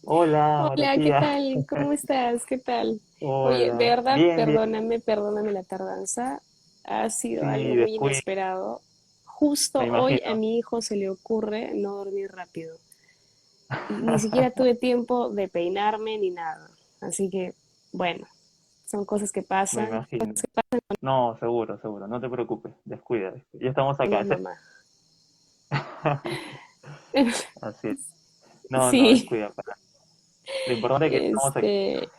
Hola, María Hola, ¿qué Pía. tal? ¿Cómo estás? ¿Qué tal? Oye, de Hola. verdad, Bien, bien. perdóname la tardanza. Ha sido algo Sí, muy descuido, inesperado. me Justo hoy a imagino. mi hijo se le ocurre no dormir rápido. Y ni siquiera tuve tiempo de peinarme ni nada. Así que, bueno, son cosas que Me pasan. imagino. No, seguro, seguro. No te preocupes. Descuida, descuida. Ya estamos Uno acá. es mamá. Así es. No, no, Sí, descuida. Lo importante es que estamos aquí. este,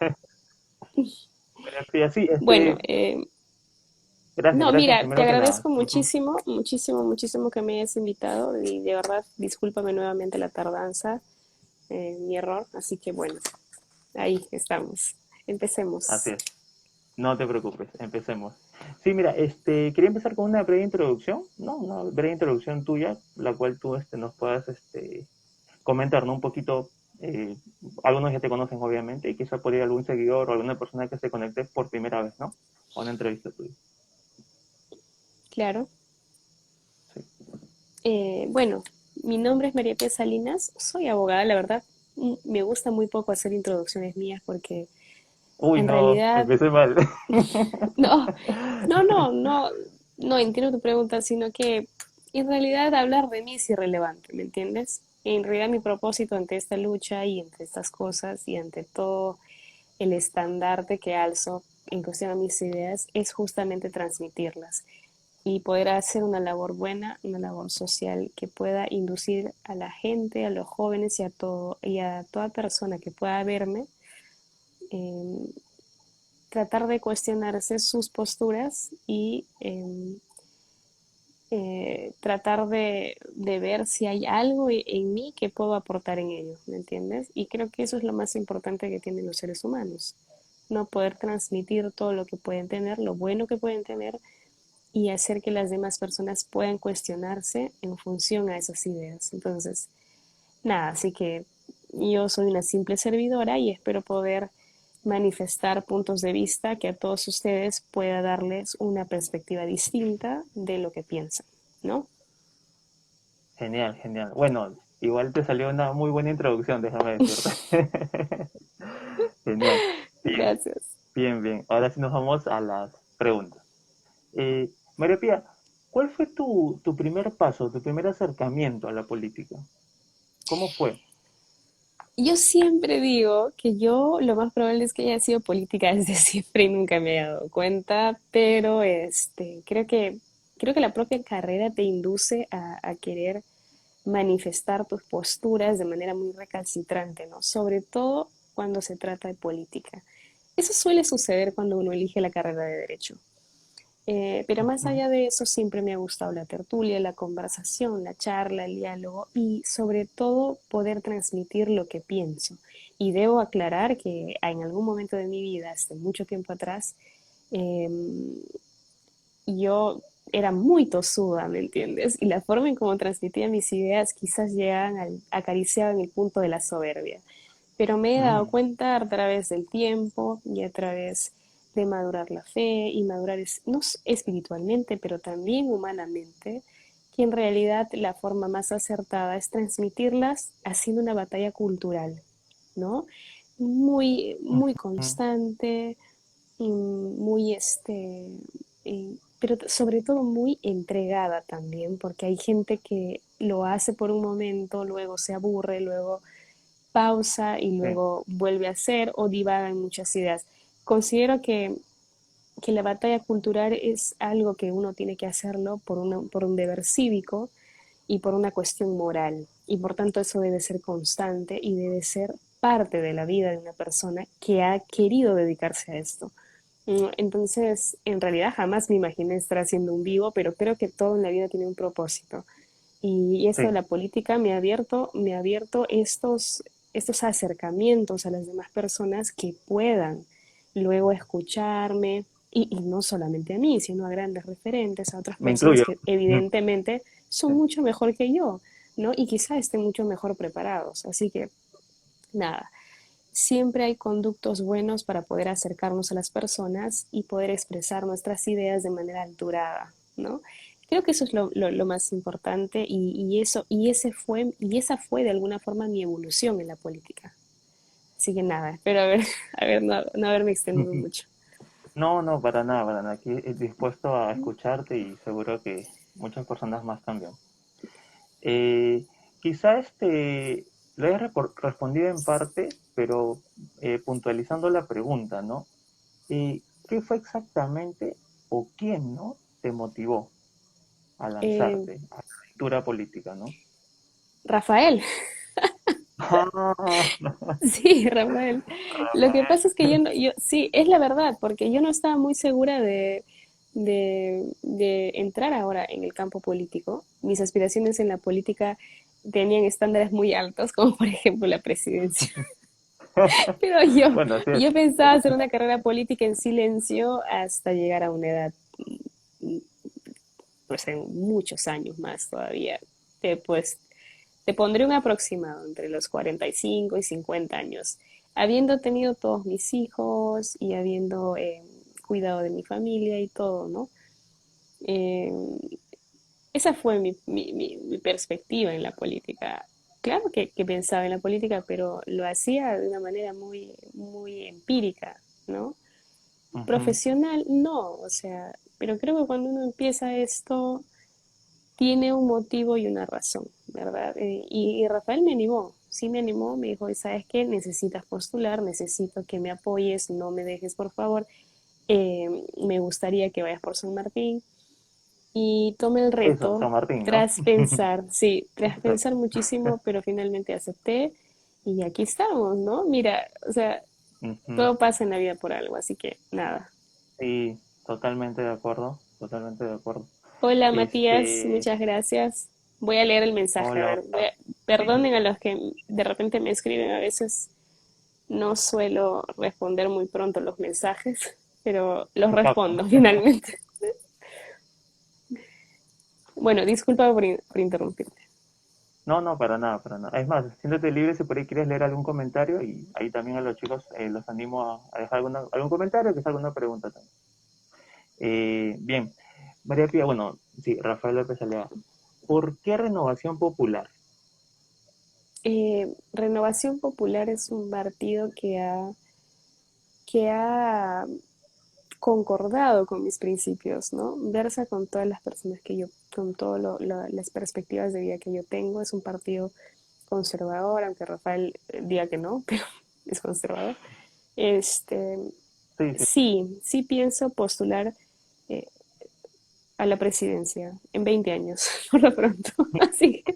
María Pía, sí, bueno, gracias, no, gracias mira, te primero que nada. agradezco Ujú. muchísimo, muchísimo, muchísimo que me hayas invitado y de verdad, discúlpame nuevamente la tardanza, mi error, así que bueno, ahí estamos. Así Empecemos. es. No te preocupes. Empecemos. Sí, mira, quería empezar con una breve introducción, ¿no? Una breve introducción tuya, la cual tú nos puedas comentar, ¿no? Un poquito, eh, algunos ya te conocen obviamente, y quizá por ir algún seguidor o alguna persona que se conecte por primera vez, ¿no? A una entrevista tuya. Claro. Sí. Bueno, mi nombre es María Pía Salinas, soy abogada, la verdad, me gusta muy poco hacer introducciones mías porque Uy, en no, realidad, empecé mal. no, no, no entiendo tu pregunta, sino que en realidad hablar de mí es irrelevante, ¿me entiendes? En realidad mi propósito ante esta lucha y ante estas cosas y ante todo el estandarte que alzo en cuestión a mis ideas es justamente transmitirlas y poder hacer una labor buena, una labor social que pueda inducir a la gente, a los jóvenes y a toda persona que pueda verme, eh, tratar de cuestionarse sus posturas y tratar de ver si hay algo en mí que puedo aportar en ello, ¿me entiendes? Y creo que eso es lo más importante que tienen los seres humanos, no poder transmitir todo lo que pueden tener, lo bueno que pueden tener y hacer que las demás personas puedan cuestionarse en función a esas ideas. Entonces, nada, así que yo soy una simple servidora y espero poder manifestar puntos de vista que a todos ustedes pueda darles una perspectiva distinta de lo que piensan, ¿no? Genial, genial. Bueno, igual te salió una muy buena introducción, déjame decirte. Genial. Bien, Gracias. bien, bien. Ahora sí nos vamos a las preguntas. María Pía, ¿cuál fue tu primer paso, tu primer acercamiento a la política? ¿Cómo fue? Yo siempre digo que yo lo más probable es que haya sido política desde siempre y nunca me haya dado cuenta, pero creo que la propia carrera te induce a querer manifestar tus posturas de manera muy recalcitrante, ¿no? Sobre todo cuando se trata de política. Eso suele suceder cuando uno elige la carrera de derecho. Pero más Ujú. allá de eso, siempre me ha gustado la tertulia, la conversación, la charla, el diálogo y sobre todo poder transmitir lo que pienso. Y debo aclarar que en algún momento de mi vida, hace mucho tiempo atrás, eh, yo era muy tosuda, ¿me entiendes? Y la forma en cómo transmitía mis ideas quizás acariciaban el punto de la soberbia. Pero me he dado Mm, cuenta a través del tiempo y a través de madurar la fe y madurar no espiritualmente, pero también humanamente, que en realidad la forma más acertada es transmitirlas haciendo una batalla cultural, ¿no? Muy, muy ujú. constante, muy pero sobre todo muy entregada también, porque hay gente que lo hace por un momento, luego se aburre, luego pausa y Sí, luego vuelve a hacer o divaga en muchas ideas. Considero que la batalla cultural es algo que uno tiene que hacerlo por un deber cívico y por una cuestión moral. Y por tanto eso debe ser constante y debe ser parte de la vida de una persona que ha querido dedicarse a esto. Entonces, en realidad jamás me imaginé estar haciendo un vivo, pero creo que todo en la vida tiene un propósito. Y esto de sí. la política me ha abierto estos acercamientos a las demás personas que puedan luego escucharme, y no solamente a mí, sino a grandes referentes, a otras Me personas incluyo. que Ujú. evidentemente son Sí. mucho mejor que yo, ¿no? Y quizá estén mucho mejor preparados. Así que, nada, siempre hay conductos buenos para poder acercarnos a las personas y poder expresar nuestras ideas de manera alturada, ¿no? Creo que eso es lo más importante y esa fue de alguna forma mi evolución en la política. Así que nada, espero no haberme extendido mucho. No, no, para nada, para nada. Aquí dispuesto a escucharte y seguro que muchas personas más también. Eh, Quizá lo hayas respondido en parte, pero puntualizando la pregunta, ¿no? ¿Qué fue exactamente o quién, ¿no? te motivó a Eh, lanzarte a la aventura política, ¿no? Rafael, Ah, sí, Rafael. Lo que pasa es que sí, es la verdad, porque yo no estaba muy segura de entrar ahora en el campo político. Mis aspiraciones en la política tenían estándares muy altos, como por ejemplo la presidencia. Pero bueno, sí, yo pensaba hacer una carrera política en silencio hasta llegar a una edad, mm, pues en muchos años más todavía. Pues te pondré un aproximado entre los 45 y 50 años, habiendo tenido todos mis hijos y habiendo cuidado de mi familia y todo, ¿no? Eh, Esa fue mi perspectiva en la política. Claro que pensaba en la política, pero lo hacía de una manera muy empírica, ¿no? ujú, Profesional, no, o sea, pero creo que cuando uno empieza esto, tiene un motivo y una razón, ¿verdad? Y Rafael me animó, sí me animó, me dijo, ¿sabes qué? Necesitas postular, necesito que me apoyes, no me dejes, por favor. Me gustaría que vayas por San Martín. Y tomé el eso, reto San Martín, ¿no? tras pensar, sí, tras pensar muchísimo, pero finalmente acepté y aquí estamos, ¿no? Mira, o sea, Ujú. todo pasa en la vida por algo, así que nada. Sí, totalmente de acuerdo, totalmente de acuerdo. Hola Matías, Este, muchas gracias. Voy a leer el mensaje, a hola, ver, hola. Sí, perdonen a los que de repente me escriben, a veces no suelo responder muy pronto los mensajes, pero los se capta, respondo ¿no? finalmente. Bueno, disculpa por interrumpirte. No, no, para nada, para nada. Es más, siéntete libre si por ahí quieres leer algún comentario y ahí también a los chicos los animo a dejar algún comentario, que sea alguna pregunta también. Bien, María Pía, bueno, sí, Rafael López Alea. ¿Por qué Renovación Popular? Renovación Popular es un partido que ha concordado con mis principios, ¿no? Versa con todas las personas con todas las perspectivas de vida que yo tengo. Es un partido conservador, aunque Rafael diga que no, pero es conservador. Este, Sí, sí, sí pienso postular eh, a la presidencia en 20 años, por lo pronto. Así que,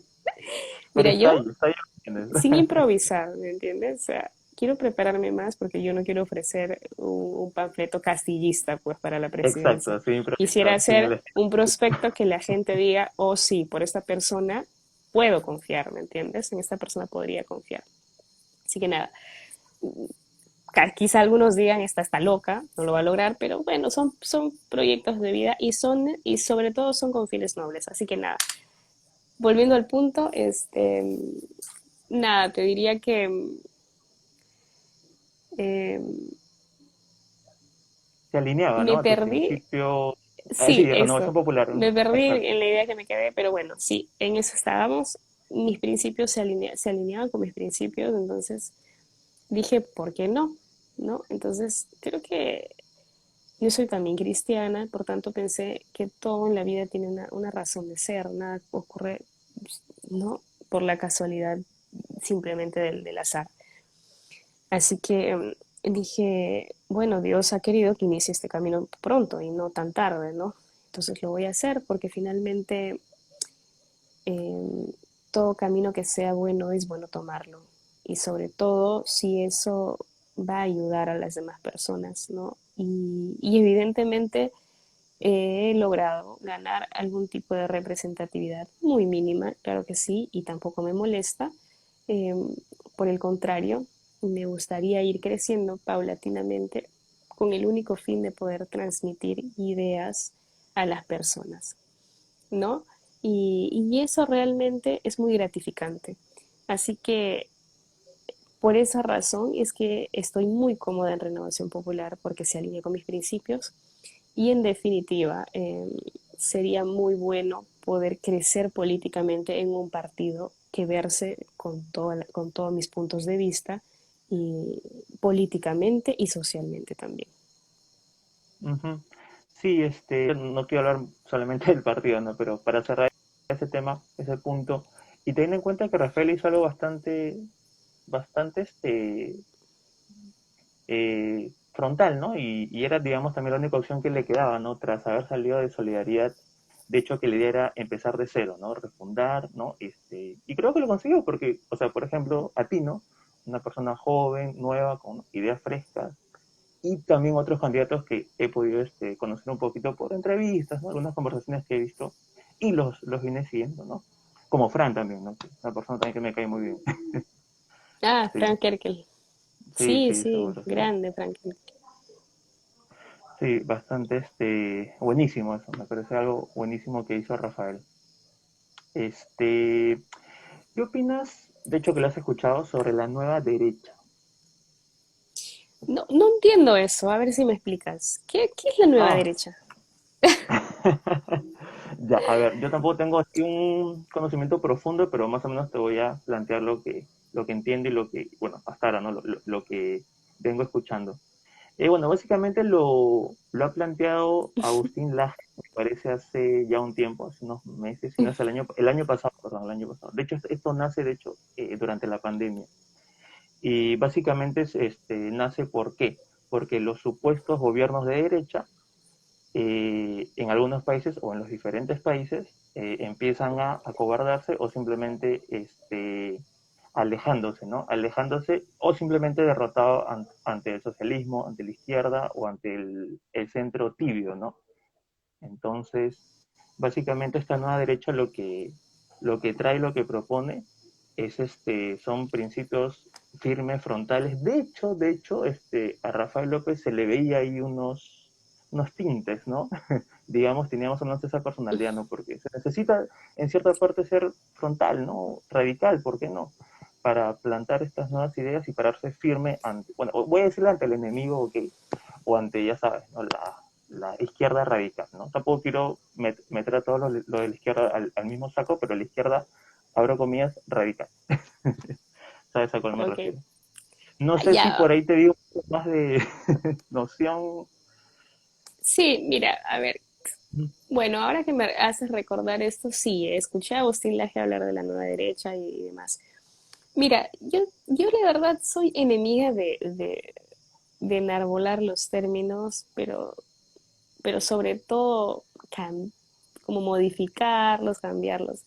pero mira, yo está ahí, ¿entiendes? sin improvisar, ¿me entiendes? O sea, quiero prepararme más porque yo no quiero ofrecer un panfleto castillista, pues, para la presidencia. Exacto, sin Quisiera improvisar, sin el hacer estilo. un prospecto que la gente diga, oh sí, por esta persona puedo confiar, ¿me entiendes? En esta persona podría confiar. Así que nada, quizá algunos digan, esta está loca, no lo va a lograr, pero bueno, son proyectos de vida y sobre todo son con fines nobles. Así que nada, volviendo al punto, nada, te diría que eh, Se alineaba, me ¿no? A tus perdí, principios. Sí, sí, Renovación eso, Popular, me perdí exacto. en la idea que me quedé, pero bueno, sí, en eso estábamos, mis principios se alineaban con mis principios, entonces dije, ¿por qué no? ¿No? Entonces, creo que yo soy también cristiana, por tanto pensé que todo en la vida tiene una razón de ser, nada ocurre, ¿no? Por la casualidad simplemente del azar. Así que dije, bueno, Dios ha querido que inicie este camino pronto y no tan tarde, ¿no? Entonces lo voy a hacer porque finalmente todo camino que sea bueno es bueno tomarlo. Y sobre todo si eso va a ayudar a las demás personas, ¿no? Y evidentemente he logrado ganar algún tipo de representatividad muy mínima, claro que sí, y tampoco me molesta. Eh, por el contrario, me gustaría ir creciendo paulatinamente con el único fin de poder transmitir ideas a las personas, ¿no? Y eso realmente es muy gratificante. Así que por esa razón es que estoy muy cómoda en Renovación Popular porque se alinea con mis principios y en definitiva sería muy bueno poder crecer políticamente en un partido que verse con todos mis puntos de vista y políticamente y socialmente también. Ujú. Sí, no quiero hablar solamente del partido, ¿no? Pero para cerrar ese tema, ese punto, y teniendo en cuenta que Rafael hizo algo bastante, frontal, ¿no? Y era, digamos, también la única opción que le quedaba, ¿no? Tras haber salido de Solidaridad, de hecho, que la idea era empezar de cero, ¿no? Refundar, ¿no? Y creo que lo consiguió porque, o sea, por ejemplo, a ti, ¿no? Una persona joven, nueva, con ideas frescas, y también otros candidatos que he podido conocer un poquito por entrevistas, ¿no? Algunas conversaciones que he visto, y los vine siguiendo, ¿no? Como Fran también, ¿no? Una persona también que me cae muy bien. Ah, Sí, Frank Erkel. sí, Sí, sí, sí, seguro, sí. grande Frank Erkel. Sí, bastante buenísimo eso, me parece algo buenísimo que hizo Rafael. Este, ¿Qué opinas, de hecho que lo has escuchado, sobre la nueva derecha? No, no entiendo eso, a ver si me explicas. ¿Qué es la nueva Ah, derecha? ya, a ver, yo tampoco tengo así un conocimiento profundo, pero más o menos te voy a plantear lo que entiendo y lo que, bueno, hasta ahora, ¿no? Lo que vengo escuchando. Bueno, básicamente lo ha planteado Agustín Laje, me parece hace ya un tiempo, hace unos meses, si no es el año pasado, perdón, el año pasado. De hecho, esto nace, de hecho, durante la pandemia. Y básicamente nace ¿por qué? Porque los supuestos gobiernos de derecha, en algunos países o en los diferentes países, empiezan a acobardarse o simplemente alejándose, ¿no? Alejándose o simplemente derrotado ante el socialismo, ante la izquierda o ante el centro tibio, ¿no? Entonces, básicamente esta nueva derecha lo que trae, lo que propone es son principios firmes, frontales. De hecho, a Rafael López se le veía ahí unos tintes, ¿no? Digamos, teníamos o menos esa personalidad, ¿no? Porque se necesita en cierta parte ser frontal, ¿no? Radical, ¿por qué no? Para plantar estas nuevas ideas y pararse firme ante, bueno, voy a decirle ante el enemigo, ok, o ante, ya sabes, ¿no? La izquierda radical, ¿no? Tampoco quiero meter a todos lo de la izquierda al mismo saco, pero la izquierda, abro comillas, radical. ¿Sabes a cuál me Ok, refiero? No sé si ya, por ahí te digo un poco más de noción. sí, mira, a ver, bueno, ahora que me haces recordar esto, sí, escuché a Agustín Laje hablar de la nueva derecha y demás. Mira, yo la verdad soy enemiga de enarbolar los términos, pero sobre todo como modificarlos, cambiarlos.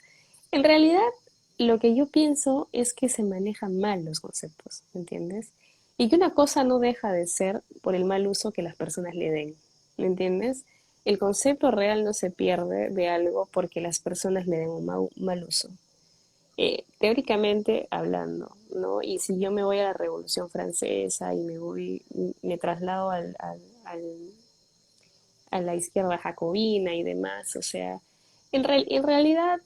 En realidad, lo que yo pienso es que se manejan mal los conceptos, ¿me entiendes? Y que una cosa no deja de ser por el mal uso que las personas le den, ¿me entiendes? El concepto real no se pierde de algo porque las personas le den un mal uso. Teóricamente hablando, ¿no? Y si yo me voy a la Revolución Francesa y me traslado a la izquierda jacobina y demás, o sea, en realidad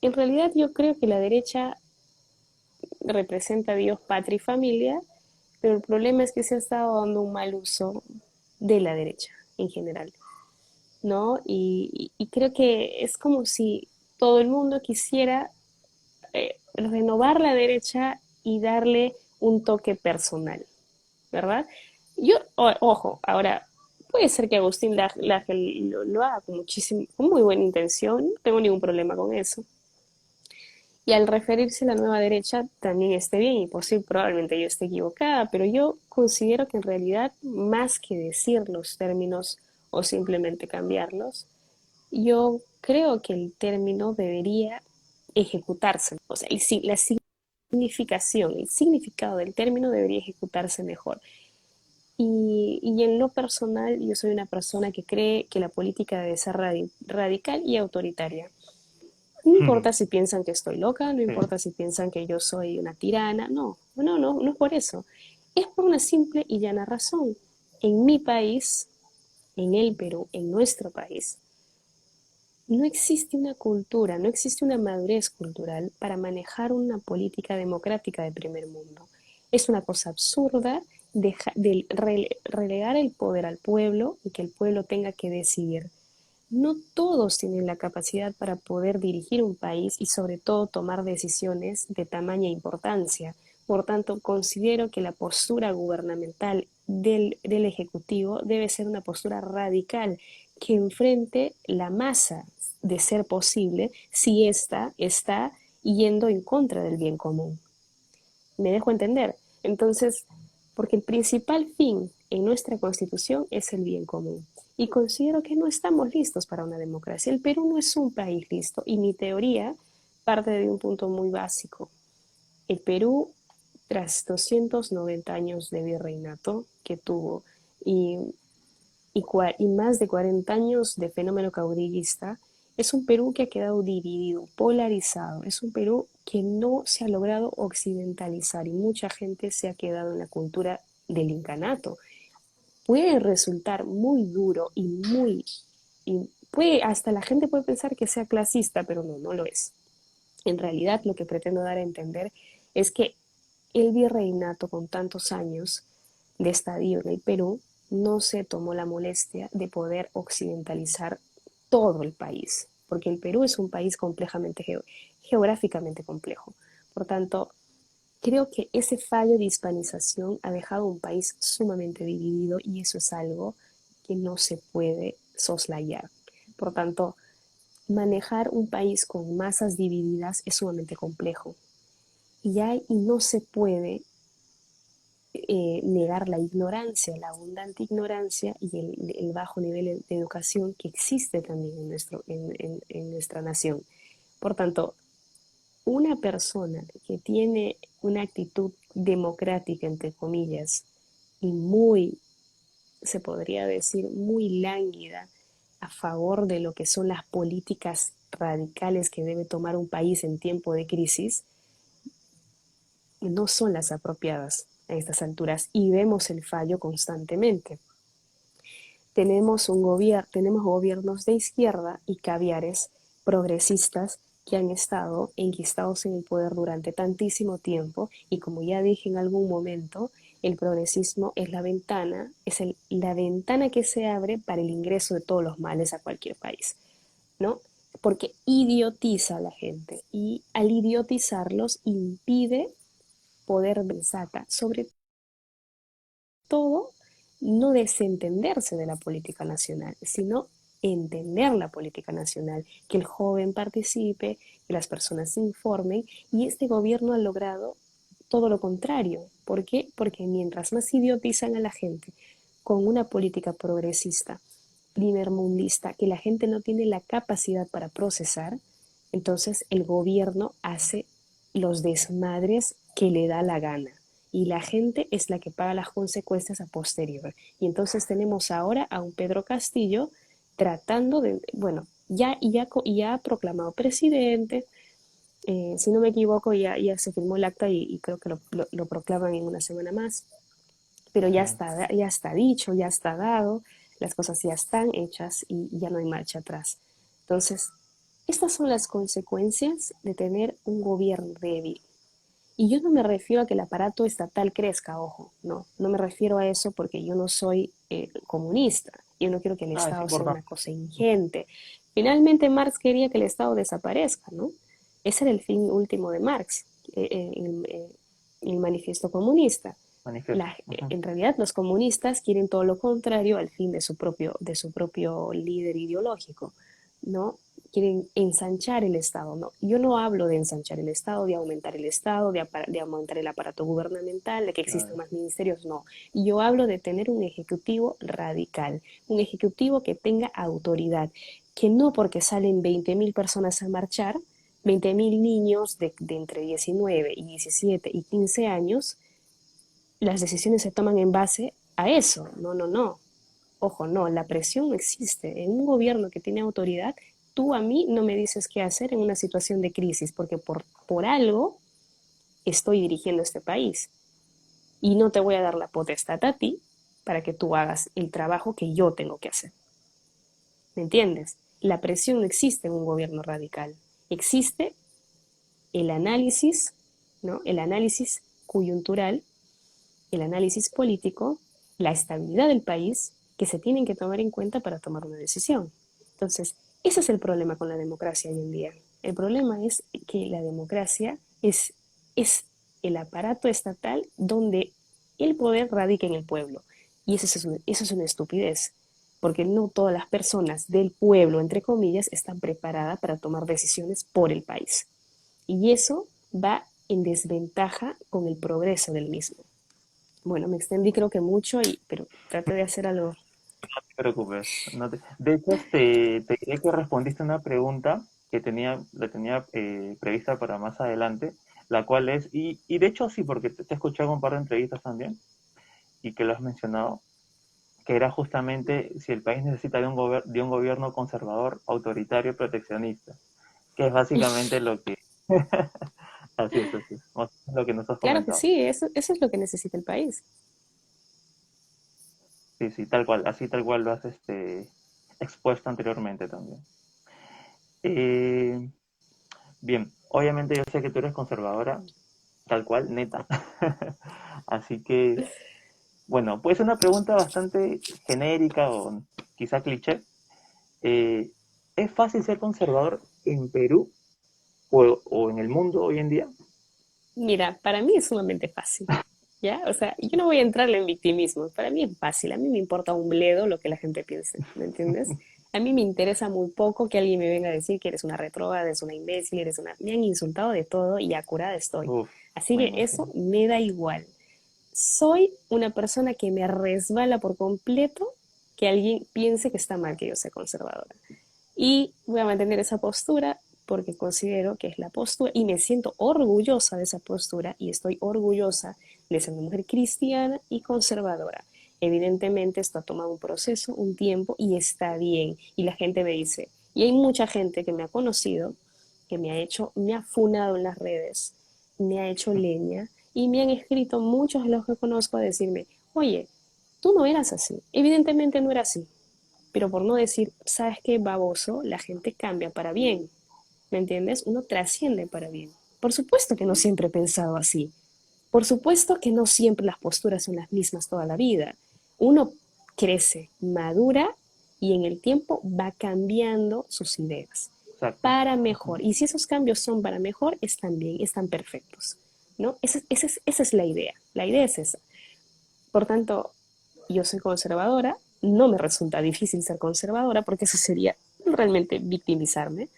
yo creo que la derecha representa a Dios, patria y familia, pero el problema es que se ha estado dando un mal uso de la derecha en general, ¿no? Y creo que es como si todo el mundo quisiera renovar la derecha y darle un toque personal, ¿verdad? Ojo, ahora, puede ser que Agustín Laje lo haga con muy buena intención, no tengo ningún problema con eso. Y al referirse a la nueva derecha también esté bien y probablemente yo esté equivocada, pero yo considero que en realidad más que decir los términos o simplemente cambiarlos, yo creo que el término debería ejecutarse, o sea, la significación, el significado del término debería ejecutarse mejor. Y en lo personal, yo soy una persona que cree que la política debe ser radical y autoritaria. No importa si piensan que estoy loca, no Sí. importa si piensan que yo soy una tirana, no es por eso. Es por una simple y llana razón. En mi país, en el Perú, en nuestro país, no existe una cultura, no existe una madurez cultural para manejar una política democrática de primer mundo. Es una cosa absurda relegar el poder al pueblo y que el pueblo tenga que decidir. No todos tienen la capacidad para poder dirigir un país y sobre todo tomar decisiones de tamaña importancia. Por tanto, considero que la postura gubernamental del Ejecutivo debe ser una postura radical que enfrente la masa de ser posible si ésta está yendo en contra del bien común. ¿Me dejo entender? Entonces, porque el principal fin en nuestra Constitución es el bien común. Y considero que no estamos listos para una democracia. El Perú no es un país listo y mi teoría parte de un punto muy básico. El Perú, tras 290 años de virreinato que tuvo y, y más de 40 años de fenómeno caudillista, es un Perú que ha quedado dividido, polarizado. Es un Perú que no se ha logrado occidentalizar y mucha gente se ha quedado en la cultura del incanato. Puede resultar muy duro y puede, hasta la gente puede pensar que sea clasista, pero no, no lo es. En realidad lo que pretendo dar a entender es que el virreinato con tantos años de estadio en el Perú no se tomó la molestia de poder occidentalizar todo el país, porque el Perú es un país complejamente geográficamente complejo. Por tanto, creo que ese fallo de hispanización ha dejado un país sumamente dividido y eso es algo que no se puede soslayar. Por tanto, manejar un país con masas divididas es sumamente complejo y no se puede negar la ignorancia, la abundante ignorancia y el bajo nivel de educación que existe también en nuestra nación. Por tanto, una persona que tiene una actitud democrática, entre comillas, y muy, se podría decir, muy lánguida a favor de lo que son las políticas radicales que debe tomar un país en tiempo de crisis, no son las apropiadas a estas alturas y vemos el fallo constantemente. Tenemos gobiernos de izquierda y caviares progresistas que han estado enquistados en el poder durante tantísimo tiempo y como ya dije en algún momento, el progresismo es la ventana que se abre para el ingreso de todos los males a cualquier país, ¿no? Porque idiotiza a la gente y al idiotizarlos impide poder pensar sobre todo no desentenderse de la política nacional, sino entender la política nacional, que el joven participe, que las personas se informen, y este gobierno ha logrado todo lo contrario. ¿Por qué? Porque mientras más idiotizan a la gente con una política progresista, primermundista, que la gente no tiene la capacidad para procesar, entonces el gobierno hace los desmadres que le da la gana y la gente es la que paga las consecuencias a posterior. Y entonces tenemos ahora a un Pedro Castillo tratando de, bueno, ya ha proclamado presidente, si no me equivoco ya se firmó el acta y creo que lo proclaman en una semana más, pero ya está dicho, ya está dado, las cosas ya están hechas y ya no hay marcha atrás. Entonces, estas son las consecuencias de tener un gobierno débil. Y yo no me refiero a que el aparato estatal crezca, ojo, no, no me refiero a eso porque yo no soy comunista, yo no quiero que el Ah, es Estado sea una importante. cosa ingente. Finalmente Marx quería que el Estado desaparezca, ¿no? Ese era el fin último de Marx, el manifiesto comunista. Manifiesto. En realidad los comunistas quieren todo lo contrario al fin de su propio líder ideológico, ¿no? Quieren ensanchar el Estado, ¿no? Yo no hablo de ensanchar el Estado, de aumentar el Estado, de aumentar el aparato gubernamental, de que existan Claro. más ministerios, no. Yo hablo de tener un ejecutivo radical, un ejecutivo que tenga autoridad, que no porque salen 20.000 personas a marchar, 20.000 niños de entre 19 y 17 y 15 años, las decisiones se toman en base a eso. No, no, no. Ojo, no, la presión no existe. En un gobierno que tiene autoridad, tú a mí no me dices qué hacer en una situación de crisis, porque por algo estoy dirigiendo este país. Y no te voy a dar la potestad a ti para que tú hagas el trabajo que yo tengo que hacer. ¿Me entiendes? La presión no existe en un gobierno radical. Existe el análisis, ¿no? El análisis coyuntural, el análisis político, la estabilidad del país que se tienen que tomar en cuenta para tomar una decisión. Entonces, ese es el problema con la democracia hoy en día. El problema es que la democracia es el aparato estatal donde el poder radica en el pueblo. Y eso es una estupidez, porque no todas las personas del pueblo, entre comillas, están preparadas para tomar decisiones por el país. Y eso va en desventaja con el progreso del mismo. Bueno, me extendí creo que mucho, pero traté de hacer algo. te preocupes. De hecho, te diré que respondiste una pregunta que la tenía prevista para más adelante, la cual es, y de hecho sí, porque te he escuchado en un par de entrevistas también, y que lo has mencionado, que era justamente si el país necesita de un gobierno conservador, autoritario y proteccionista, que es básicamente lo que, así es, lo que nos has Claro que comentado. sí, eso es lo que necesita el país. Sí, sí, tal cual, así tal cual lo has expuesto anteriormente también. Eh, Bien, obviamente yo sé que tú eres conservadora, tal cual, neta. Así que, bueno, pues una pregunta bastante genérica o quizá cliché. Eh, ¿Es fácil ser conservador en Perú o en el mundo hoy en día? Mira, para mí es sumamente fácil, ¿ya? O sea, yo no voy a entrarle en victimismo, para mí es fácil, a mí me importa un bledo lo que la gente piense, ¿me entiendes? A mí me interesa muy poco que alguien me venga a decir que eres una retrógrada, eres una imbécil, eres una... Me han insultado de todo y acurada estoy. Uf, Así me que eso imagino. me da igual. Soy una persona que me resbala por completo que alguien piense que está mal que yo sea conservadora. Y voy a mantener esa postura porque considero que es la postura y me siento orgullosa de esa postura y estoy orgullosa de ser una mujer cristiana y conservadora. Evidentemente esto ha tomado un proceso, un tiempo y está bien. Y la gente me dice, y hay mucha gente que me ha conocido, que me ha funado en las redes, me ha hecho leña y me han escrito muchos de los que conozco a decirme, oye, tú no eras así, evidentemente no era así, pero por no decir, ¿sabes qué, baboso? La gente cambia para bien, ¿me entiendes? Uno trasciende para bien. Por supuesto que no siempre he pensado así. Por supuesto que no siempre las posturas son las mismas toda la vida. Uno crece, madura y en el tiempo va cambiando sus ideas Exacto. para mejor. Ujú. Y si esos cambios son para mejor, están bien, están perfectos. ¿No? Esa es la idea. La idea es esa. Por tanto, yo soy conservadora, no me resulta difícil ser conservadora porque eso sería realmente victimizarme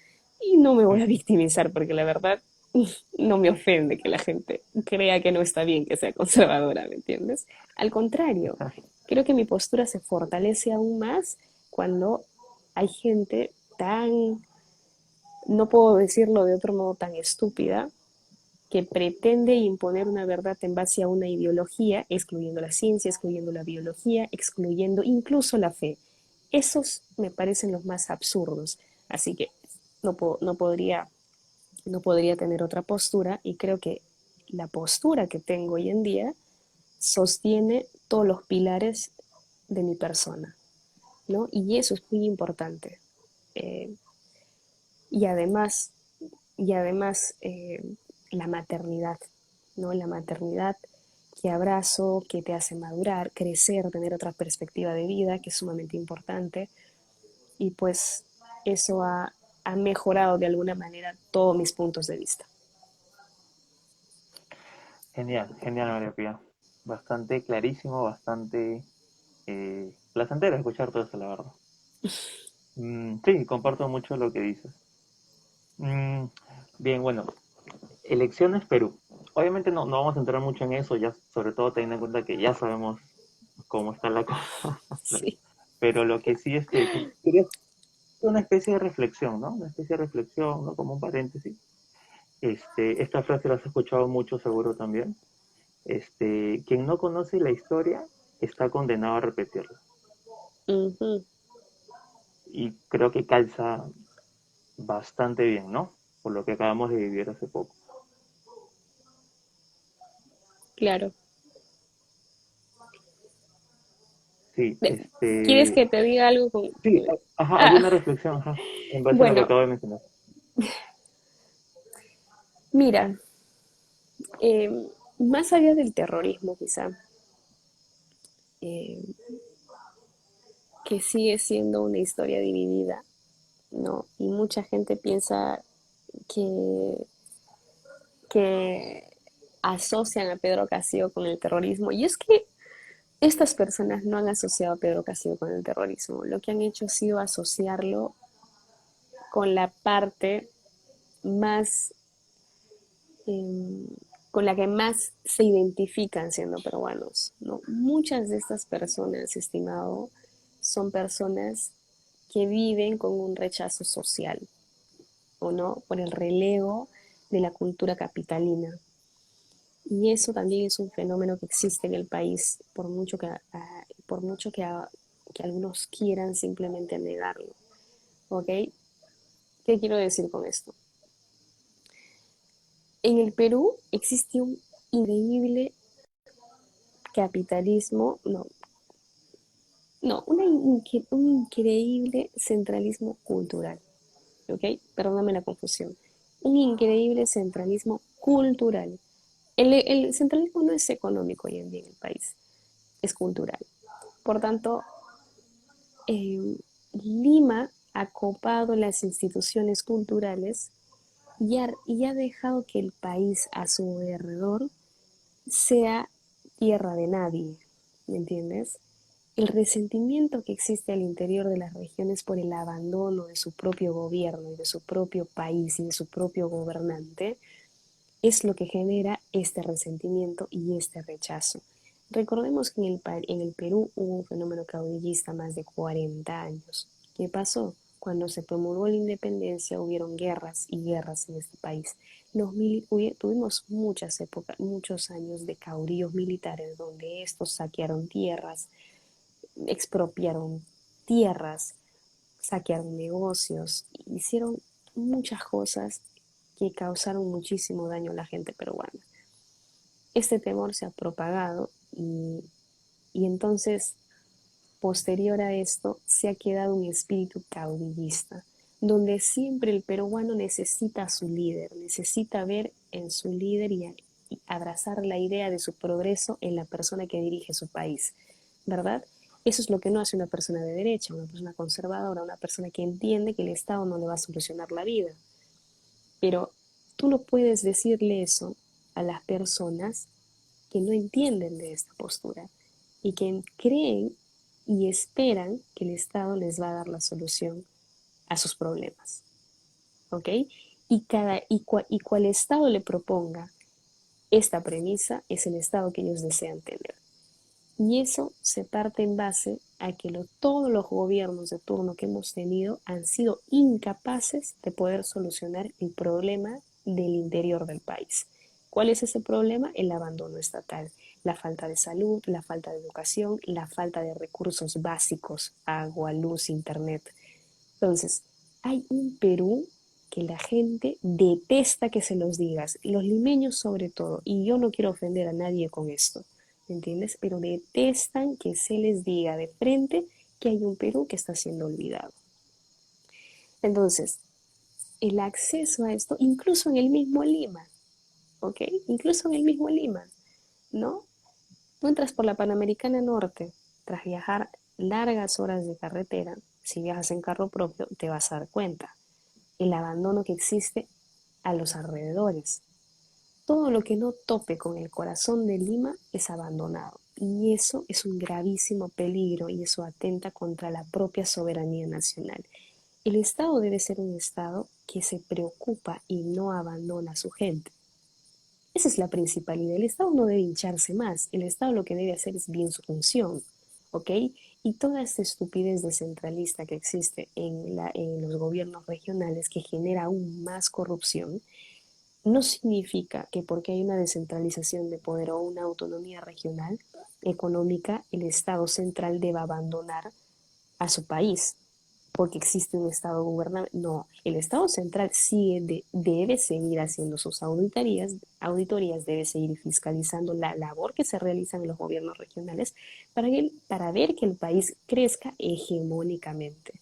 y no me voy a victimizar porque la verdad no me ofende que la gente crea que no está bien que sea conservadora, ¿me entiendes? Al contrario, creo que mi postura se fortalece aún más cuando hay gente tan, no puedo decirlo de otro modo, tan estúpida que pretende imponer una verdad en base a una ideología, excluyendo la ciencia, excluyendo la biología, excluyendo incluso la fe. Esos me parecen los más absurdos. Así que no podría tener otra postura y creo que la postura que tengo hoy en día sostiene todos los pilares de mi persona, ¿no? Y eso es muy importante. Eh, y además, y además la maternidad, ¿no? La maternidad que abrazo, que te hace madurar, crecer, tener otra perspectiva de vida, que es sumamente importante. Y pues eso ha mejorado de alguna manera todos mis puntos de vista. Genial, genial, María Pía. Bastante clarísimo, bastante placentero escuchar todo eso, la verdad. Sí, comparto mucho lo que dices. Mm, bien, bueno, elecciones Perú. Obviamente no vamos a entrar mucho en eso, ya sobre todo teniendo en cuenta que ya sabemos cómo está la cosa. Sí. Pero lo que sí quería hacer una especie de reflexión, ¿no? Una especie de reflexión, ¿no? Como un paréntesis. Esta frase la has escuchado mucho seguro también. Quien no conoce la historia está condenado a repetirla. Uh -huh, Y creo que calza bastante bien, ¿no? Por lo que acabamos de vivir hace poco. claro. Sí, ¿Quieres que te diga algo con... sí, ajá, Ah, alguna reflexión, ajá, en base a lo que bueno, acabo de mencionar. mira, más allá del terrorismo quizá, eh, que sigue siendo una historia dividida, ¿no? Y mucha gente piensa que, que, asocian a Pedro Castillo con el terrorismo. Y es que estas personas no han asociado a Pedro Castillo con el terrorismo. Lo que han hecho ha sido asociarlo con la parte más, eh, con la que más se identifican siendo peruanos, ¿no? Muchas de estas personas, estimado, son personas que viven con un rechazo social, ¿o no? Por el relevo de la cultura capitalina. Y eso también es un fenómeno que existe en el país, por mucho que algunos quieran simplemente negarlo. ¿Ok? ¿Qué quiero decir con esto? En el Perú existe un increíble capitalismo, no, no, un increíble centralismo cultural. ¿Ok? Perdóname la confusión. Un increíble centralismo cultural. El centralismo no es económico hoy en día en el país, es cultural. Por tanto, eh, Lima ha copado las instituciones culturales y ha dejado que el país a su alrededor sea tierra de nadie, ¿me entiendes? El resentimiento que existe al interior de las regiones por el abandono de su propio gobierno y de su propio país y de su propio gobernante es lo que genera este resentimiento y este rechazo. Recordemos que en el Perú hubo un fenómeno caudillista más de 40 años. ¿Qué pasó? Cuando se promulgó la independencia hubieron guerras y guerras en este país. Tuvimos muchas épocas, muchos años de caudillos militares donde estos saquearon tierras, expropiaron tierras, saquearon negocios, hicieron muchas cosas que causaron muchísimo daño a la gente peruana. Este temor se ha propagado y entonces, posterior a esto, se ha quedado un espíritu caudillista, donde siempre el peruano necesita a su líder, necesita ver en su líder y abrazar la idea de su progreso en la persona que dirige su país, ¿verdad? Eso es lo que no hace una persona de derecha, una persona conservadora, una persona que entiende que el Estado no le va a solucionar la vida. Pero tú no puedes decirle eso a las personas que no entienden de esta postura y que creen y esperan que el Estado les va a dar la solución a sus problemas. ¿Ok? Y cual Estado le proponga esta premisa es el Estado que ellos desean tener. Y eso se parte en base a que todos los gobiernos de turno que hemos tenido han sido incapaces de poder solucionar el problema del interior del país. ¿Cuál es ese problema? El abandono estatal, la falta de salud, la falta de educación, la falta de recursos básicos, agua, luz, internet. Entonces, hay un Perú que la gente detesta que se los digas, los limeños sobre todo, y yo no quiero ofender a nadie con esto, ¿me entiendes? Pero detestan que se les diga de frente que hay un Perú que está siendo olvidado. Entonces, el acceso a esto, incluso en el mismo Lima, ¿ok? Incluso en el mismo Lima, ¿no? Tú entras por la Panamericana Norte, tras viajar largas horas de carretera, si viajas en carro propio, te vas a dar cuenta el abandono que existe a los alrededores. Todo lo que no tope con el corazón de Lima es abandonado. Y eso es un gravísimo peligro y eso atenta contra la propia soberanía nacional. El Estado debe ser un Estado que se preocupa y no abandona a su gente. Esa es la principal idea. El Estado no debe hincharse más. El Estado lo que debe hacer es bien su función. ¿Ok? Y toda esta estupidez descentralista que existe en los gobiernos regionales que genera aún más corrupción, no significa que porque hay una descentralización de poder o una autonomía regional económica, el Estado central deba abandonar a su país porque existe un Estado gubernamental. No, el Estado central debe seguir haciendo sus auditorías, debe seguir fiscalizando la labor que se realiza en los gobiernos regionales para ver que el país crezca hegemónicamente,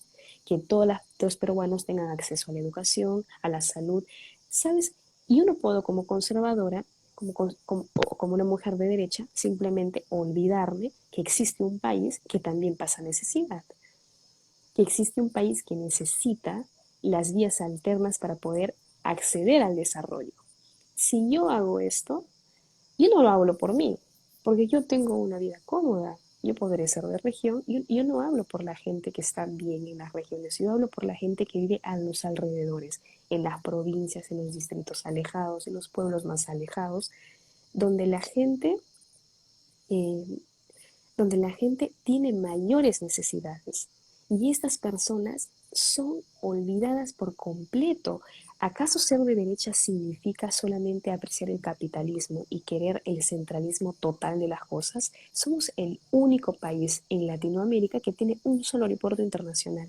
que todos los peruanos tengan acceso a la educación, a la salud. ¿Sabes? Yo no puedo como conservadora, como una mujer de derecha, simplemente olvidarme que existe un país que también pasa necesidad, que existe un país que necesita las vías alternas para poder acceder al desarrollo. Si yo hago esto, Yo no lo hablo por mí, porque yo tengo una vida cómoda. Yo podré ser de región. Yo no hablo por la gente que está bien en las regiones. Yo hablo por la gente que vive a los alrededores, en las provincias, en los distritos alejados, en los pueblos más alejados, donde la gente, eh, donde la gente tiene mayores necesidades. Y estas personas son olvidadas por completo. ¿Acaso ser de derecha significa solamente apreciar el capitalismo y querer el centralismo total de las cosas? Somos el único país en Latinoamérica que tiene un solo aeropuerto internacional.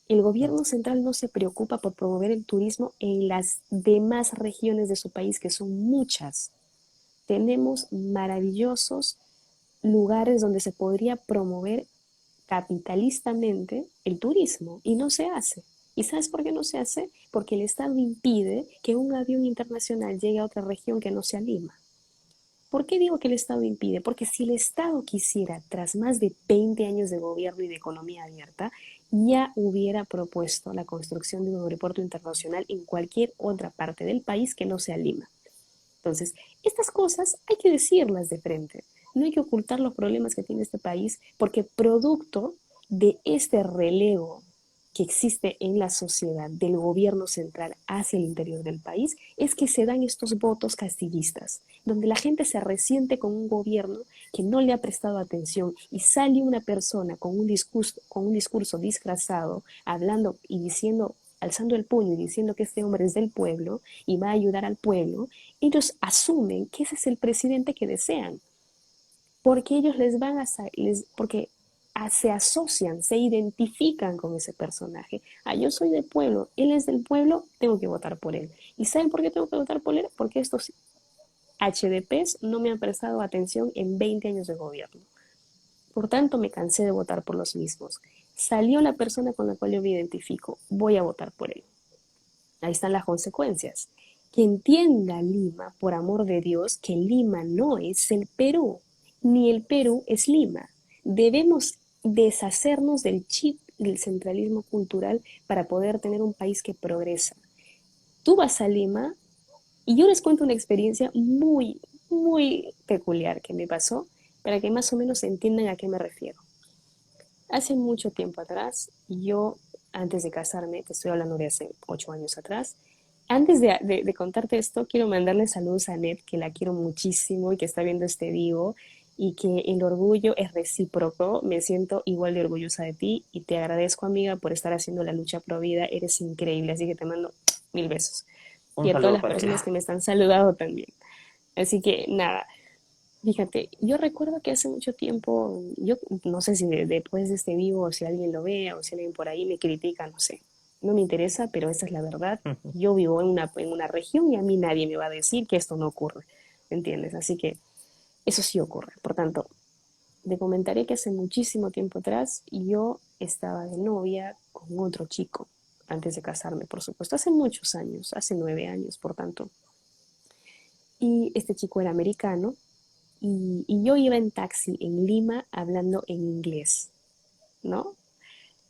El gobierno central no se preocupa por promover el turismo en las demás regiones de su país, que son muchas. Tenemos maravillosos lugares donde se podría promover capitalistamente el turismo y no se hace. ¿Y sabes por qué no se hace? Porque el Estado impide que un avión internacional llegue a otra región que no sea Lima. ¿Por qué digo que el Estado impide? Porque si el Estado quisiera, tras más de 20 años de gobierno y de economía abierta, ya hubiera propuesto la construcción de un aeropuerto internacional en cualquier otra parte del país que no sea Lima. Entonces, estas cosas hay que decirlas de frente. No hay que ocultar los problemas que tiene este país porque producto de este relevo que existe en la sociedad del gobierno central hacia el interior del país es que se dan estos votos castillistas, donde la gente se resiente con un gobierno que no le ha prestado atención y sale una persona con un discurso disfrazado, hablando y diciendo, alzando el puño y diciendo que este hombre es del pueblo y va a ayudar al pueblo, ellos asumen que ese es el presidente que desean, porque ellos les van a, porque se asocian, se identifican con ese personaje. Ah, yo soy del pueblo, él es del pueblo, tengo que votar por él. ¿Y saben por qué tengo que votar por él? Porque estos HDPs no me han prestado atención en 20 años de gobierno. Por tanto, me cansé de votar por los mismos. Salió la persona con la cual yo me identifico, voy a votar por él. Ahí están las consecuencias. Que entienda Lima, por amor de Dios, que Lima no es el Perú, ni el Perú es Lima. Debemos deshacernos del chip del centralismo cultural para poder tener un país que progresa. Tú vas a Lima y yo les cuento una experiencia muy peculiar que me pasó para que más o menos entiendan a qué me refiero. Hace mucho tiempo atrás, yo, antes de casarme, te estoy hablando de hace 8 años atrás, antes de contarte esto, quiero mandarle saludos a Net, que la quiero muchísimo y que está viendo este vivo, y que el orgullo es recíproco. Me siento igual de orgullosa de ti y te agradezco, amiga, por estar haciendo la lucha pro vida. Eres increíble, así que te mando mil besos. Un Y a todas saludo las para personas ella. que me están saludando también. Así que nada, fíjate, yo recuerdo que hace mucho tiempo, yo no sé si después de este vivo, o si alguien lo ve, o si alguien por ahí me critica, no sé. No me interesa, pero esa es la verdad. Yo vivo en una región y a mí nadie me va a decir que esto no ocurre, ¿entiendes? Así que eso sí ocurre. Por tanto, te comentaré que hace muchísimo tiempo atrás yo estaba de novia con otro chico, antes de casarme, por supuesto, hace muchos años, hace 9 años, por tanto. Y este chico era americano y yo iba en taxi en Lima hablando en inglés, ¿no?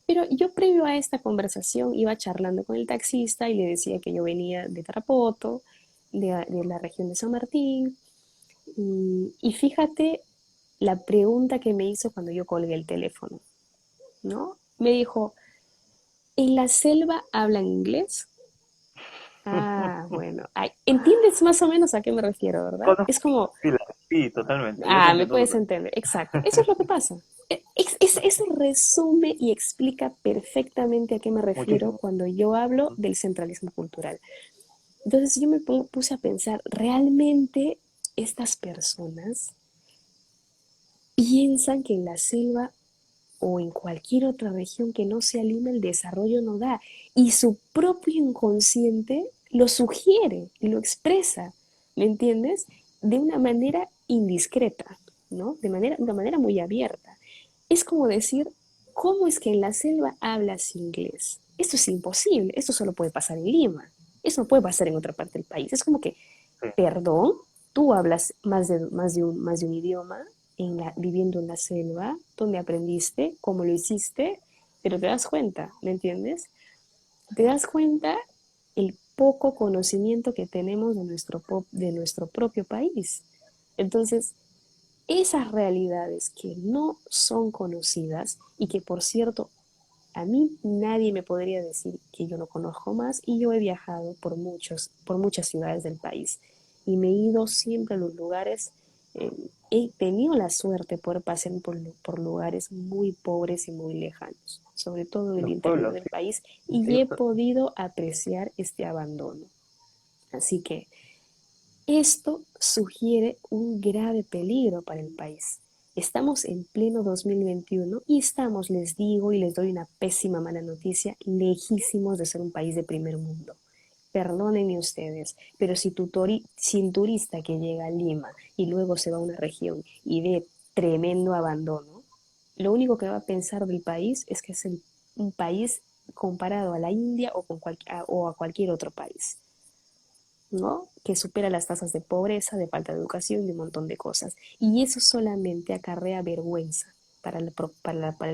Pero yo previo a esta conversación iba charlando con el taxista y le decía que yo venía de Tarapoto, de la región de San Martín. Y fíjate la pregunta que me hizo cuando yo colgué el teléfono, ¿no? Me dijo, ¿en la selva hablan inglés? Ah, bueno, ay, entiendes más o menos a qué me refiero, ¿verdad? Conozco Es como, sí, sí, totalmente. Yo te ah, me entiendo puedes totalmente. entender, exacto. Eso es lo que pasa. Eso resume y explica perfectamente a qué me refiero Muchísimo. cuando yo hablo del centralismo cultural. Entonces yo puse a pensar, ¿realmente estas personas piensan que en la selva o en cualquier otra región que no sea Lima el desarrollo no da? Y su propio inconsciente lo sugiere y lo expresa, ¿me entiendes? De una manera indiscreta, ¿no? De una manera muy abierta. Es como decir, ¿cómo es que en la selva hablas inglés? Esto es imposible, esto solo puede pasar en Lima, eso no puede pasar en otra parte del país. Es como que, Sí. perdón, tú hablas más de un idioma viviendo en la selva, donde aprendiste, cómo lo hiciste, pero te das cuenta, ¿me entiendes? Te das cuenta el poco conocimiento que tenemos de nuestro propio país. Entonces, esas realidades que no son conocidas y que, por cierto, a mí nadie me podría decir que yo no conozco más, y yo he viajado por muchas ciudades del país y me he ido siempre a los lugares, eh, he tenido la suerte de poder pasear por lugares muy pobres y muy lejanos, sobre todo en el Los interior pueblos, del país, sí, y he podido apreciar este abandono. Así que esto sugiere un grave peligro para el país. Estamos en pleno 2021 y estamos, les digo y les doy una pésima mala noticia, lejísimos de ser un país de primer mundo. Perdónenme ustedes, pero si el turista que llega a Lima y luego se va a una región y ve tremendo abandono, lo único que va a pensar del país es que es un país comparado a la India o a cualquier otro país, ¿no? Que supera las tasas de pobreza, de falta de educación y un montón de cosas. Y eso solamente acarrea vergüenza para el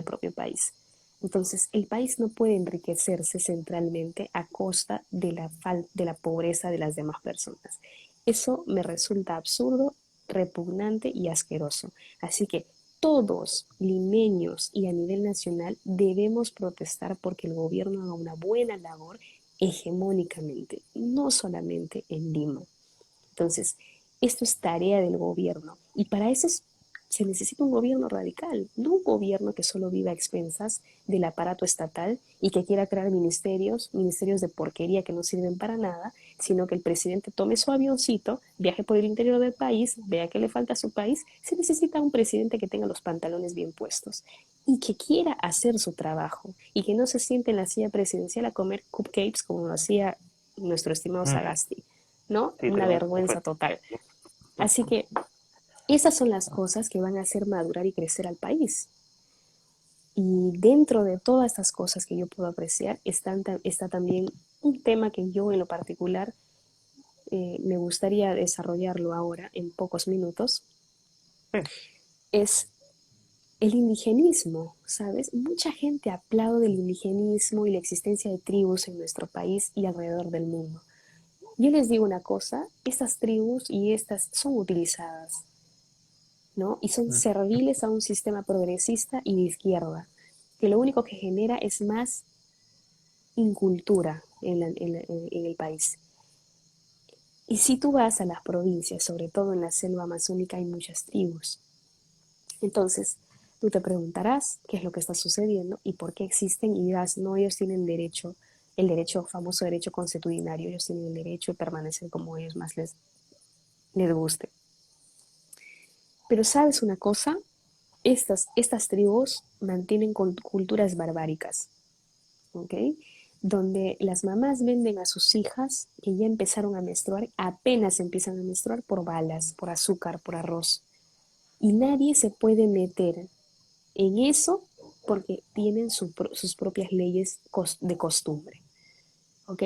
propio país. Entonces, el país no puede enriquecerse centralmente a costa de la pobreza de las demás personas. Eso me resulta absurdo, repugnante y asqueroso. Así que todos, limeños y a nivel nacional, debemos protestar porque el gobierno haga una buena labor hegemónicamente, no solamente en Lima. Entonces, esto es tarea del gobierno y para eso se necesita un gobierno radical, no un gobierno que solo viva a expensas del aparato estatal y que quiera crear ministerios de porquería que no sirven para nada, sino que el presidente tome su avioncito, viaje por el interior del país, vea qué le falta a su país. Se necesita un presidente que tenga los pantalones bien puestos y que quiera hacer su trabajo y que no se siente en la silla presidencial a comer cupcakes como lo hacía nuestro estimado mm, Sagasti, ¿no? sí, Una te fue. vergüenza total. Así que esas son las cosas que van a hacer madurar y crecer al país. Y dentro de todas estas cosas que yo puedo apreciar está también un tema que yo en lo particular me gustaría desarrollarlo ahora en pocos minutos, Sí, es el indigenismo, ¿sabes? Mucha gente aplaude el indigenismo y la existencia de tribus en nuestro país y alrededor del mundo. Yo les digo una cosa, estas tribus y estas son utilizadas, ¿no? Y son mm, serviles a un sistema progresista y de izquierda, que lo único que genera es más incultura en el país. Y si tú vas a las provincias, sobre todo en la selva amazónica, hay muchas tribus. Entonces, tú te preguntarás qué es lo que está sucediendo y por qué existen y dirás, no, ellos tienen derecho, el derecho, famoso derecho consuetudinario, ellos tienen el derecho de permanecer como ellos más les guste. Pero sabes una cosa, estas tribus mantienen culturas barbáricas, ¿ok? Donde las mamás venden a sus hijas que ya empezaron a menstruar, apenas empiezan a menstruar por balas, por azúcar, por arroz. Y nadie se puede meter en eso porque tienen sus propias leyes de costumbre, ¿ok?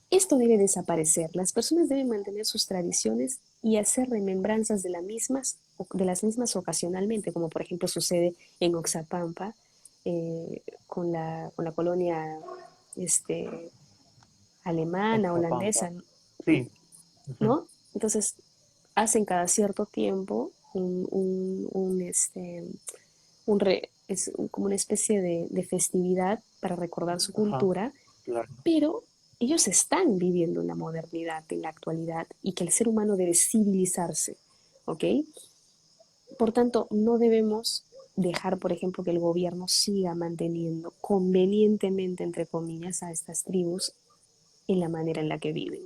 Esto debe desaparecer. Las personas deben mantener sus tradiciones y hacer remembranzas de las mismas ocasionalmente, como por ejemplo sucede en Oxapampa, con la colonia este, alemana, Oxapampa. holandesa, Sí, ujú, ¿no? Entonces, hacen cada cierto tiempo como una especie de festividad para recordar su ajá, cultura, claro. pero ellos están viviendo en la modernidad, en la actualidad, y que el ser humano debe civilizarse, ¿ok? Por tanto, no debemos dejar, por ejemplo, que el gobierno siga manteniendo convenientemente, entre comillas, a estas tribus en la manera en la que viven.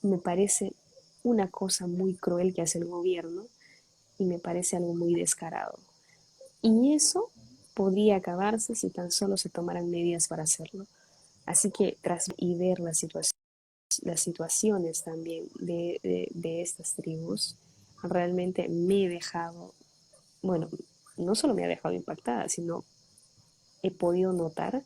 Me parece una cosa muy cruel que hace el gobierno y me parece algo muy descarado. Y eso podría acabarse si tan solo se tomaran medidas para hacerlo. Así que tras y ver las situaciones también de estas tribus, realmente me he dejado, bueno, no solo me ha dejado impactada, sino he podido notar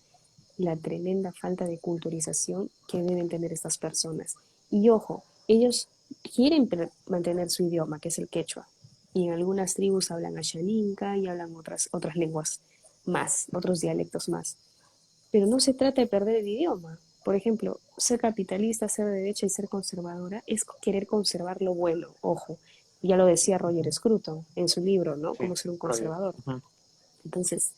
la tremenda falta de culturización que deben tener estas personas. Y ojo, ellos quieren mantener su idioma, que es el quechua, y en algunas tribus hablan ashaninka y hablan otras lenguas más, otros dialectos más. Pero no se trata de perder el idioma, Por ejemplo, ser capitalista, ser de derecha y ser conservadora es querer conservar lo bueno, ojo. Ya lo decía Roger Scruton en su libro, ¿no? Sí, Cómo ser un Roger. conservador. Ujú. Entonces,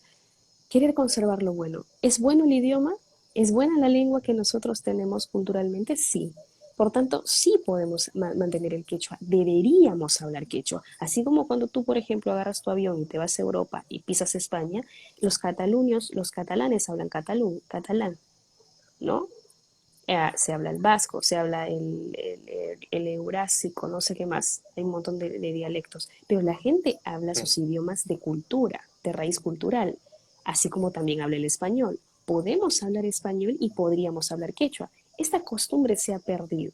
querer conservar lo bueno. ¿Es bueno el idioma? ¿Es buena la lengua que nosotros tenemos culturalmente? Sí. Por tanto, sí podemos mantener el quechua. Deberíamos hablar quechua. Así como cuando tú, por ejemplo, agarras tu avión y te vas a Europa y pisas España, los cataluños, los catalanes hablan catalán, ¿no? Se habla el vasco, se habla el eurásico, no sé qué más, hay un montón de dialectos, pero la gente habla Sí, sus idiomas de cultura, de raíz cultural, así como también habla el español. Podemos hablar español y podríamos hablar quechua. Esta costumbre se ha perdido.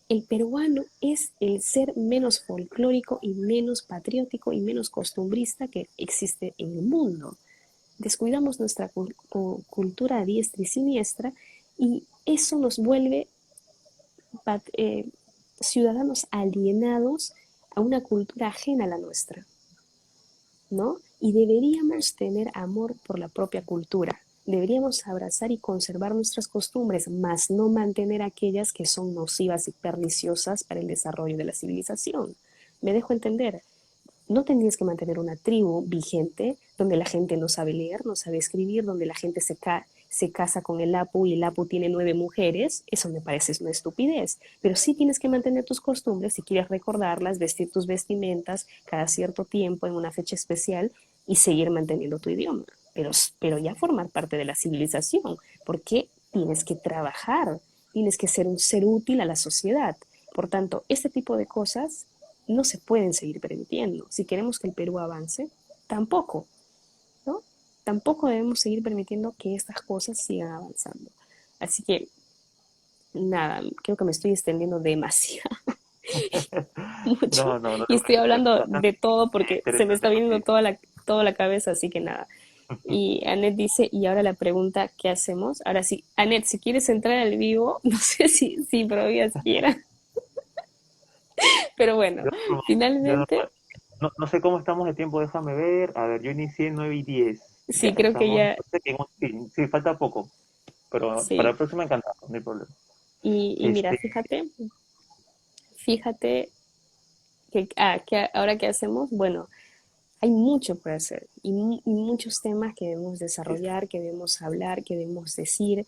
El peruano es el ser menos folclórico y menos patriótico y menos costumbrista que existe en el mundo. Descuidamos nuestra cultura a diestra y siniestra y eso nos vuelve ciudadanos alienados a una cultura ajena a la nuestra, ¿no? Y sí. deberíamos tener amor por la propia cultura. Deberíamos abrazar y conservar nuestras costumbres, más no mantener aquellas que son nocivas y perniciosas para el desarrollo de la civilización. Me dejo entender, no tendrías que mantener una tribu vigente donde la gente no sabe leer, no sabe escribir, donde la gente se casa con el Apu y el Apu tiene 9 mujeres. Eso me parece una estupidez. Pero sí tienes que mantener tus costumbres si quieres recordarlas, vestir tus vestimentas cada cierto tiempo en una fecha especial y seguir manteniendo tu idioma. Pero ya formar parte de la civilización, porque tienes que trabajar, tienes que ser un ser útil a la sociedad. Por tanto, este tipo de cosas no se pueden seguir permitiendo. Si queremos que el Perú avance, tampoco, ¿no? Tampoco debemos seguir permitiendo que estas cosas sigan avanzando. Así que, nada, creo que me estoy extendiendo demasiado, mucho, No, no, no y te estoy preocupes. hablando Bastante de todo porque se me interesante está viniendo contigo. toda la cabeza, así que nada. Y Anet dice, y ahora la pregunta, ¿qué hacemos? Ahora sí, Anet, si quieres entrar al vivo, no sé si Provías quiera, pero bueno, Yo, yo finalmente, no sé cómo estamos de tiempo, déjame ver. A ver, yo inicié 9:10. Ya, sí, creo que estamos, ya, parece que sí, sí, falta poco, pero para sí. la próxima encantado, no hay problema. Y mira, Este, fíjate que ahora que hacemos, bueno, hay mucho por hacer y muchos temas que debemos sí, sí, desarrollar, que debemos hablar, que debemos decir.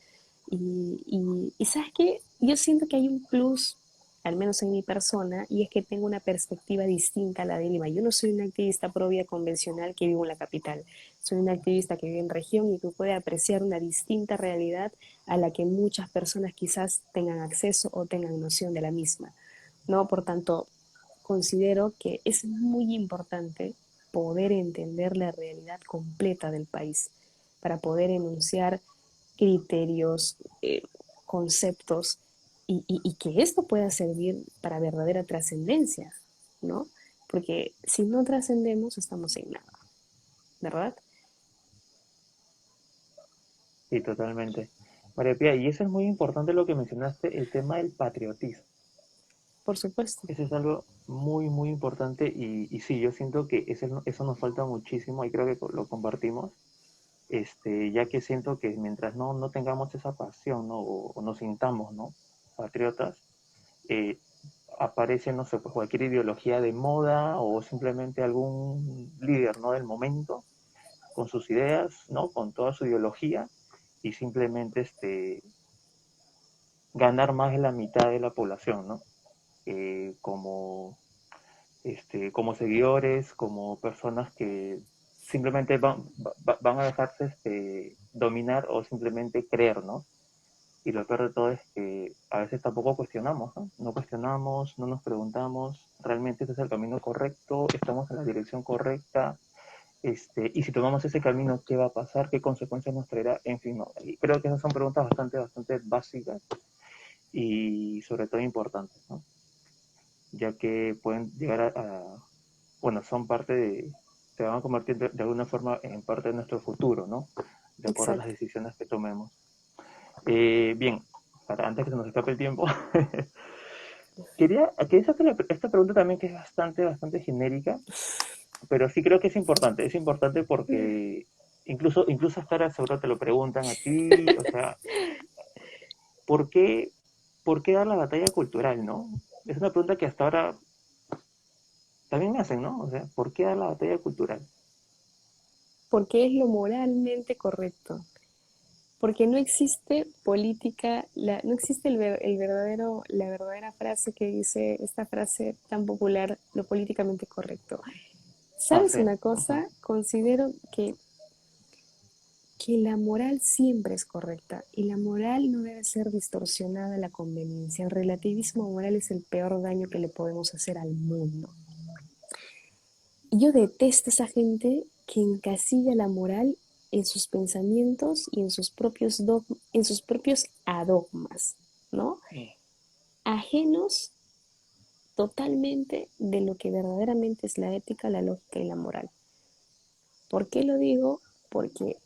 Y ¿sabes qué? Yo siento que hay un plus, al menos en mi persona, y es que tengo una perspectiva distinta a la de Lima. Yo no soy una activista propia convencional que vivo en la capital. Soy una activista que vive en región y que puede apreciar una distinta realidad a la que muchas personas quizás tengan acceso o tengan noción de la misma, ¿no? Por tanto, considero que es muy importante poder entender la realidad completa del país para poder enunciar criterios, conceptos y que esto pueda servir para verdadera trascendencia, ¿no? Porque si no trascendemos estamos en nada, ¿verdad? sí, totalmente. María Pía, y eso es muy importante lo que mencionaste, el tema del patriotismo. Por supuesto. Eso es algo muy, muy importante y sí, yo siento que eso nos falta muchísimo y creo que lo compartimos, ya que siento que mientras no tengamos esa pasión, ¿no? O nos sintamos, ¿no? Patriotas, eh, aparece, no sé, pues cualquier ideología de moda o simplemente algún líder, ¿no? Del momento, con sus ideas, ¿no? Con toda su ideología y simplemente ganar más de la mitad de la población, ¿no? Como como seguidores, como personas que simplemente van a dejarse dominar o simplemente creer, ¿no? Y lo peor de todo es que a veces tampoco cuestionamos, ¿no? No cuestionamos, no nos preguntamos, ¿realmente este es el camino correcto? ¿Estamos en la dirección correcta? Y si tomamos ese camino, ¿qué va a pasar? ¿Qué consecuencias nos traerá? En fin, no. Y creo que esas son preguntas bastante, bastante básicas y sobre todo importantes, ¿no? Ya que pueden llegar bueno, son parte se van a convertir de alguna forma en parte de nuestro futuro, ¿no? De acuerdo a las Exacto. decisiones que tomemos. Bien, antes que se nos escape el tiempo, quería hacerte esta pregunta también que es bastante, bastante genérica, pero sí creo que es importante porque incluso hasta ahora seguro te lo preguntan a ti, o sea, ¿por qué, ¿por qué dar la batalla cultural, no? Es una pregunta que hasta ahora también me hacen, ¿no? O sea, ¿por qué dar la batalla cultural? Porque es lo moralmente correcto. Porque no existe política, no existe la verdadera frase que dice esta frase tan popular, lo políticamente correcto. Ah, ¿Sabes sí. una Ujú. cosa? Considero que la moral siempre es correcta y la moral no debe ser distorsionada a la conveniencia. El relativismo moral es el peor daño que le podemos hacer al mundo. Y yo detesto esa gente que encasilla la moral en sus pensamientos y en sus propios adogmas, ¿no? Mm. Ajenos totalmente de lo que verdaderamente es la ética, la lógica y la moral. ¿Por qué lo digo? Porque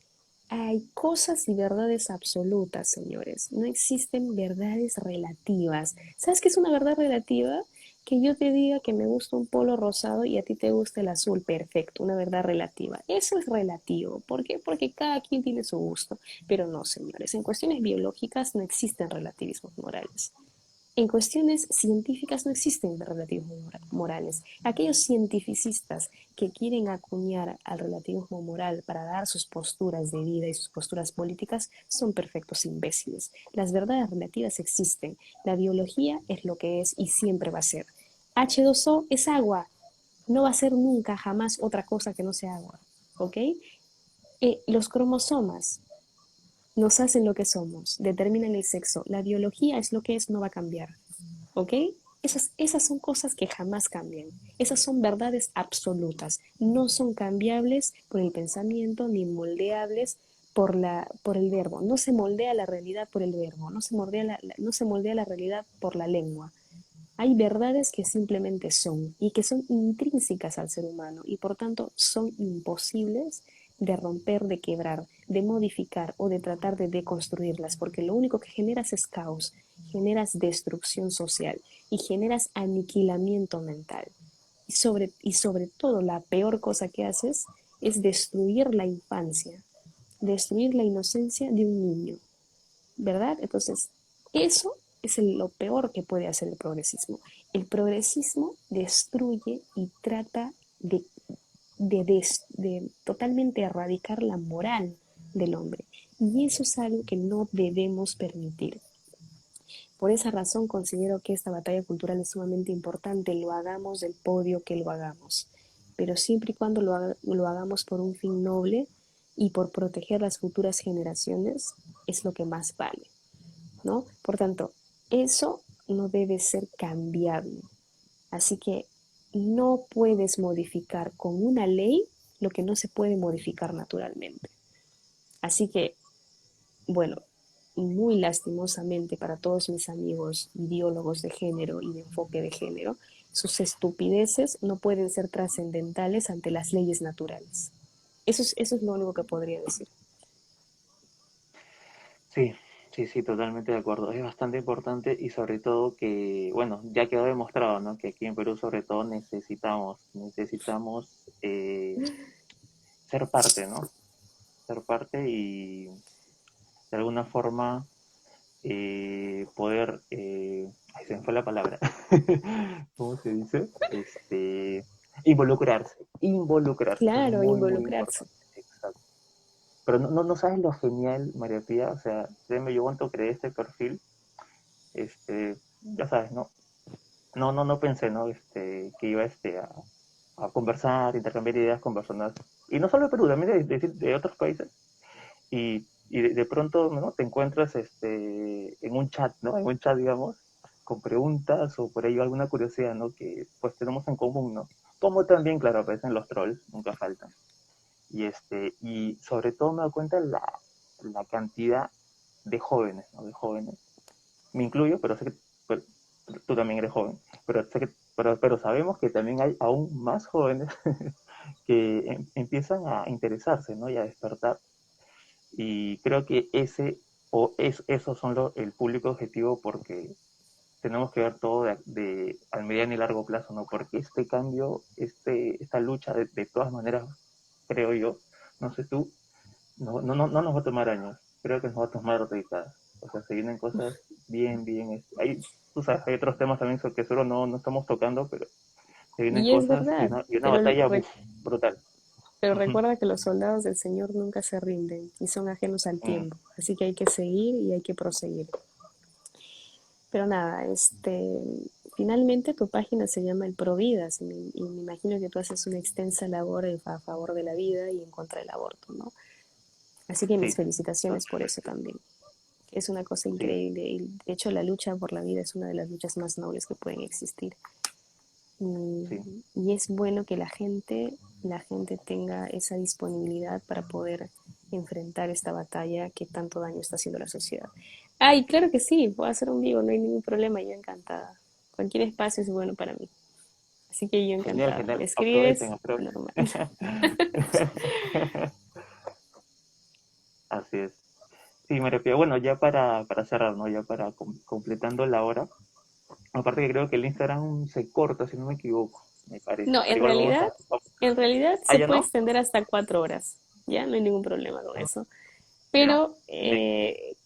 hay cosas y verdades absolutas, señores. No existen verdades relativas. ¿Sabes qué es una verdad relativa? Que yo te diga que me gusta un polo rosado y a ti te gusta el azul. Perfecto, una verdad relativa. Eso es relativo. ¿Por qué? Porque cada quien tiene su gusto. Pero no, señores, en cuestiones biológicas no existen relativismos morales. En cuestiones científicas no existen relativismos morales. Aquellos cientificistas que quieren acuñar al relativismo moral para dar sus posturas de vida y sus posturas políticas son perfectos imbéciles. Las verdades relativas existen. La biología es lo que es y siempre va a ser. H2O es agua. No va a ser nunca, jamás otra cosa que no sea agua. ¿Ok? Los cromosomas nos hacen lo que somos, determinan el sexo. La biología es lo que es, no va a cambiar. ¿Ok? Esas son cosas que jamás cambian. Esas son verdades absolutas. No son cambiables por el pensamiento ni moldeables por el verbo. No se moldea la realidad por el verbo. No se moldea la realidad por la lengua. Hay verdades que simplemente son y que son intrínsecas al ser humano y por tanto son imposibles de romper, de quebrar, de modificar o de tratar de deconstruirlas, porque lo único que generas es caos, generas destrucción social y generas aniquilamiento mental. Y sobre todo la peor cosa que haces es destruir la infancia, destruir la inocencia de un niño, ¿verdad? Entonces, eso es lo peor que puede hacer el progresismo. El progresismo destruye y trata de totalmente erradicar la moral del hombre. Y eso es algo que no debemos permitir. Por esa razón considero que esta batalla cultural es sumamente importante, lo hagamos del podio que lo hagamos, pero siempre y cuando lo hagamos por un fin noble y por proteger las futuras generaciones, es lo que más vale. ¿No? Por tanto, eso no debe ser cambiable. Así que no puedes modificar con una ley lo que no se puede modificar naturalmente. Así que, bueno, muy lastimosamente para todos mis amigos ideólogos de género y de enfoque de género, sus estupideces no pueden ser trascendentales ante las leyes naturales. Eso es lo único que podría decir. Sí, sí, sí, totalmente de acuerdo. Es bastante importante y sobre todo que, bueno, ya quedó demostrado, ¿no? Que aquí en Perú sobre todo necesitamos ser parte, ¿no? Ser parte y de alguna forma poder, ay, se me fue la palabra, ¿cómo se dice? Involucrarse, eso es Claro, muy, muy involucrarse. importante, exacto. Pero no sabes lo genial, María Pía, o sea, créeme, yo cuando creé este perfil, ya sabes, no pensé, ¿no? Que iba a conversar, intercambiar ideas con personas, y no solo de Perú, también de otros países, de pronto, ¿no? Te encuentras en un chat, ¿no? En un chat, digamos, con preguntas o por ello alguna curiosidad, ¿no? Que pues tenemos en común, ¿no? Como también, claro, aparecen los trolls, nunca faltan. Y sobre todo me doy cuenta la cantidad de jóvenes, ¿no? De jóvenes. Me incluyo, pero sé que pero, tú también eres joven, pero, sé que, pero sabemos que también hay aún más jóvenes que empiezan a interesarse, ¿no? Y a despertar. Y creo que esos son el público objetivo porque tenemos que ver todo al mediano y largo plazo, ¿no? Porque este cambio, esta lucha, de todas maneras, creo yo, no sé tú, no nos va a tomar años, creo que nos va a tomar décadas. O sea, se vienen cosas bien, bien. Hay, tú sabes, hay otros temas también que solo no estamos tocando, pero se vienen Y es cosas y verdad, una pero, batalla uf, brutal. pero Ujú. recuerda que los soldados del Señor nunca se rinden y son ajenos al Mm, tiempo, así que hay que seguir y hay que proseguir. Pero nada, finalmente tu página se llama El Providas y me imagino que tú haces una extensa labor a favor de la vida y en contra del aborto, ¿no? Así que mis sí, felicitaciones por eso también. Es una cosa sí, increíble y de hecho la lucha por la vida es una de las luchas más nobles que pueden existir. sí. Y es bueno que la gente tenga esa disponibilidad para poder enfrentar esta batalla que tanto daño está haciendo a la sociedad. Ay, claro que sí, puedo hacer un vivo, no hay ningún problema, yo encantada. Cualquier espacio es bueno para mí. Así que yo Genial, encantada. genial. ¿Me Aprovechen, escribes? aprovechen. Normal. Así es. Sí, María Pía, bueno, ya para cerrar, ¿no? Ya para completando la hora. Aparte que creo que el Instagram se corta, si no me equivoco, me parece. No, Pero igual en realidad Ah, se ya puede no. extender hasta 4 horas. Ya no hay ningún problema con Ah, eso. ya. Pero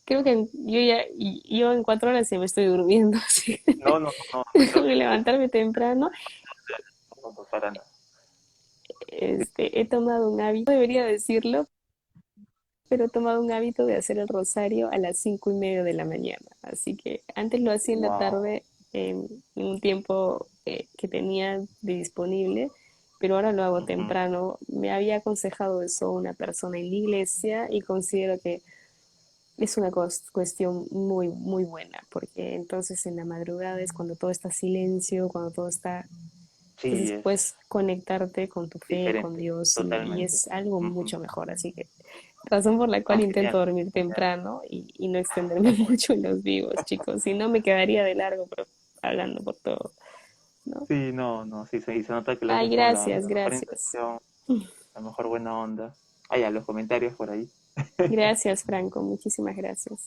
creo que yo en 4 horas ya me estoy durmiendo, así que No, no, no, no, tengo yo que levantarme temprano. no, no, para nada. Sí, He tomado un hábito, debería decirlo, pero he tomado un hábito de hacer el rosario a las 5:30 de la mañana. Así que antes lo hacía en la wow. tarde, en un tiempo que tenía de disponible, pero ahora lo hago Ujú. temprano. Me había aconsejado eso una persona en la iglesia y considero que es una cuestión muy, muy buena, porque entonces en la madrugada es cuando todo está silencio, cuando todo está. Sí, Entonces es puedes conectarte con tu fe, con diferente, Dios y totalmente. es algo Ujú. mucho mejor. Así que razón por la Ah, cual intento genial, dormir genial. temprano y no extenderme mucho en los vivos, chicos. Si no, me quedaría de largo, pero hablando por todo, ¿no? Sí, no, no, sí, y se nota que lo Ay, haces con gracias, la mejor gracias. intención, la mejor buena onda. Ah, ya, los comentarios por ahí. Gracias, Franco, muchísimas gracias.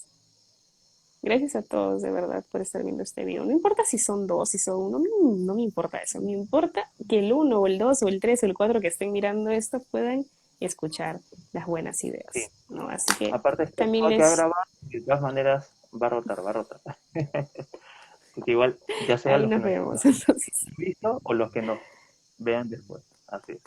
Gracias a todos, de verdad, por estar viendo este video. No importa si son dos, si son uno, no me importa eso. Me importa que el uno o el dos o el tres o el cuatro que estén mirando esto puedan escuchar las buenas Sí. ideas, ¿no? Así que Aparte, este también no queda les... grabado y de todas maneras va a rotar, va a rotar. Así que igual, ya sea Ahí los que nos nos vemos. Entonces, han visto o los que nos vean después. Así es.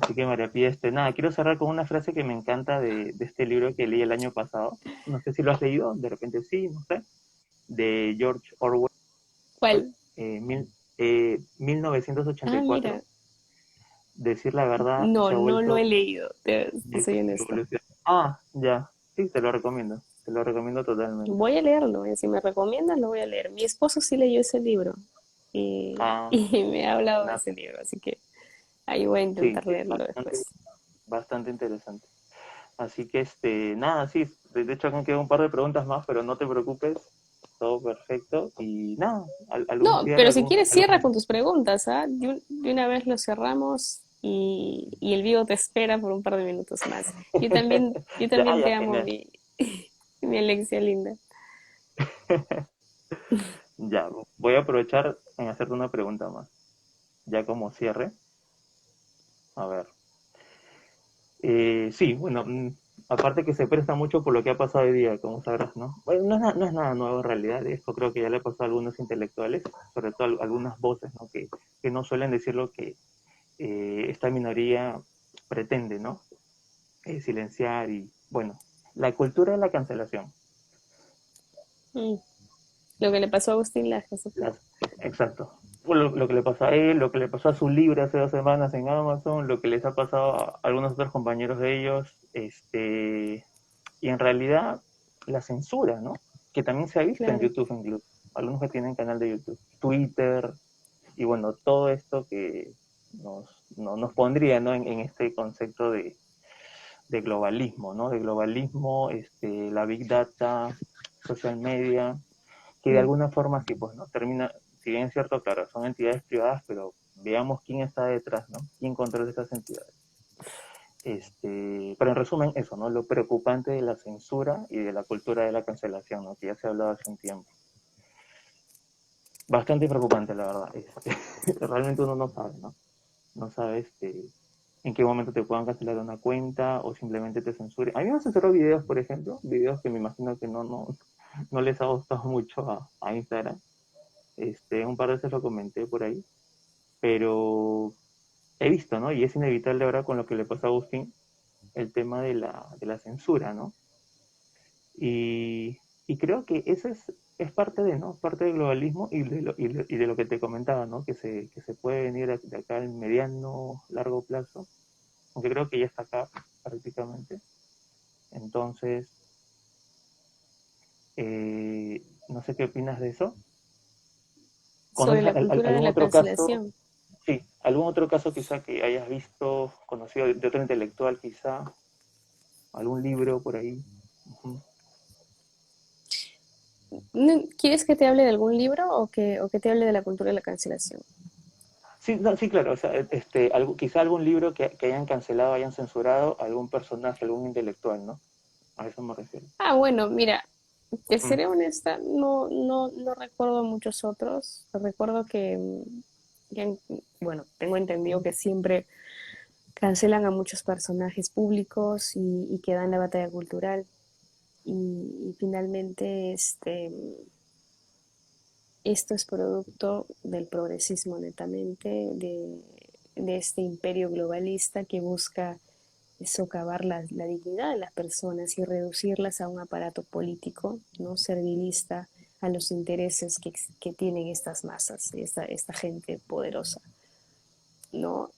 Así que María Pía, nada, quiero cerrar con una frase que me encanta de este libro que leí el año pasado. No sé si lo has leído, de repente sí, no sé. De George Orwell, ¿cuál? eh, mil, Ah, 1984. mira. Decir la verdad No, se ha no lo he vuelto leído, te mi soy honesta. evolución. Ah, ya. Sí, te lo recomiendo. Te lo recomiendo totalmente. Voy a leerlo, si me recomiendas lo voy a leer. Mi esposo sí leyó ese libro y, Ah, y me ha hablado de nada. ese libro, así que ahí voy a Sí, intentar sí, leerlo bastante, después. bastante interesante. Así que, nada, sí, de hecho acá me quedan un par de preguntas más, pero no te preocupes, todo perfecto. Y nada, algún No, cierre, pero si quieres cierra con tus preguntas, ¿ah? De una vez lo cerramos y el vivo te espera por un par de minutos más. Yo Ya, también ya, te amo, genial. mi Alexia linda. Ya, voy a aprovechar en hacerte una pregunta más, ya como cierre. A ver. Sí, bueno, aparte que se presta mucho por lo que ha pasado hoy día, como sabrás, ¿no? Bueno, no es nada nuevo en realidad, esto creo que ya le ha pasado a algunos intelectuales, sobre todo a algunas voces, ¿no? Que no suelen decir lo que esta minoría pretende, ¿no? Silenciar y, bueno, la cultura de la cancelación. Mm, lo que le pasó a Agustín Lajas. Las- exacto. Lo que le pasó a él, lo que le pasó a su libro hace 2 semanas en Amazon, lo que les ha pasado a algunos otros compañeros de ellos, y en realidad la censura, ¿no? Que también se ha visto en Claro. YouTube incluso, algunos que tienen canal de YouTube, Twitter, y bueno, todo esto que nos pondría, ¿no? En este concepto de globalismo, ¿no? De globalismo, la big data, social media, que de Mm. alguna forma sí, pues, ¿no? Termina, si bien es cierto, claro, son entidades privadas, pero veamos quién está detrás, ¿no? ¿Quién controla esas entidades? Pero en resumen, eso, ¿no? Lo preocupante de la censura y de la cultura de la cancelación, ¿no? Que ya se ha hablado hace un tiempo. Bastante preocupante, la verdad. Realmente uno no sabe, ¿no? No sabe en qué momento te puedan cancelar una cuenta o simplemente te censuren. A mí me han censurado videos, por ejemplo, videos que me imagino que no, no les ha gustado mucho a Instagram. Un par de veces lo comenté por ahí, pero he visto, ¿no? Y es inevitable ahora con lo que le pasó a Agustín, el tema de la censura, ¿no? Y, y creo que eso es parte de, ¿no? Parte del globalismo y de lo que te comentaba, ¿no? Que se puede venir de acá en mediano, largo plazo, aunque creo que ya está acá prácticamente. Entonces, no sé qué opinas de eso. Sobre ¿Conoces la cultura de algún la otro caso? cancelación. Sí, algún otro caso quizá que hayas visto, conocido de otro intelectual quizá, algún libro por ahí. Ujú. ¿Quieres que te hable de algún libro o que te hable de la cultura de la cancelación? Sí, no, sí, claro, o sea, quizá algún libro que hayan cancelado, hayan censurado, algún personaje, algún intelectual, ¿no? A eso me refiero. Ah, bueno, mira, te Mm, seré honesta, no recuerdo muchos otros. Recuerdo bueno, tengo entendido que siempre cancelan a muchos personajes públicos y que dan la batalla cultural. Y finalmente, esto es producto del progresismo netamente, de este imperio globalista que busca socavar la dignidad de las personas y reducirlas a un aparato político, ¿no? Servilista a los intereses que tienen estas masas, esta gente poderosa. ¿No?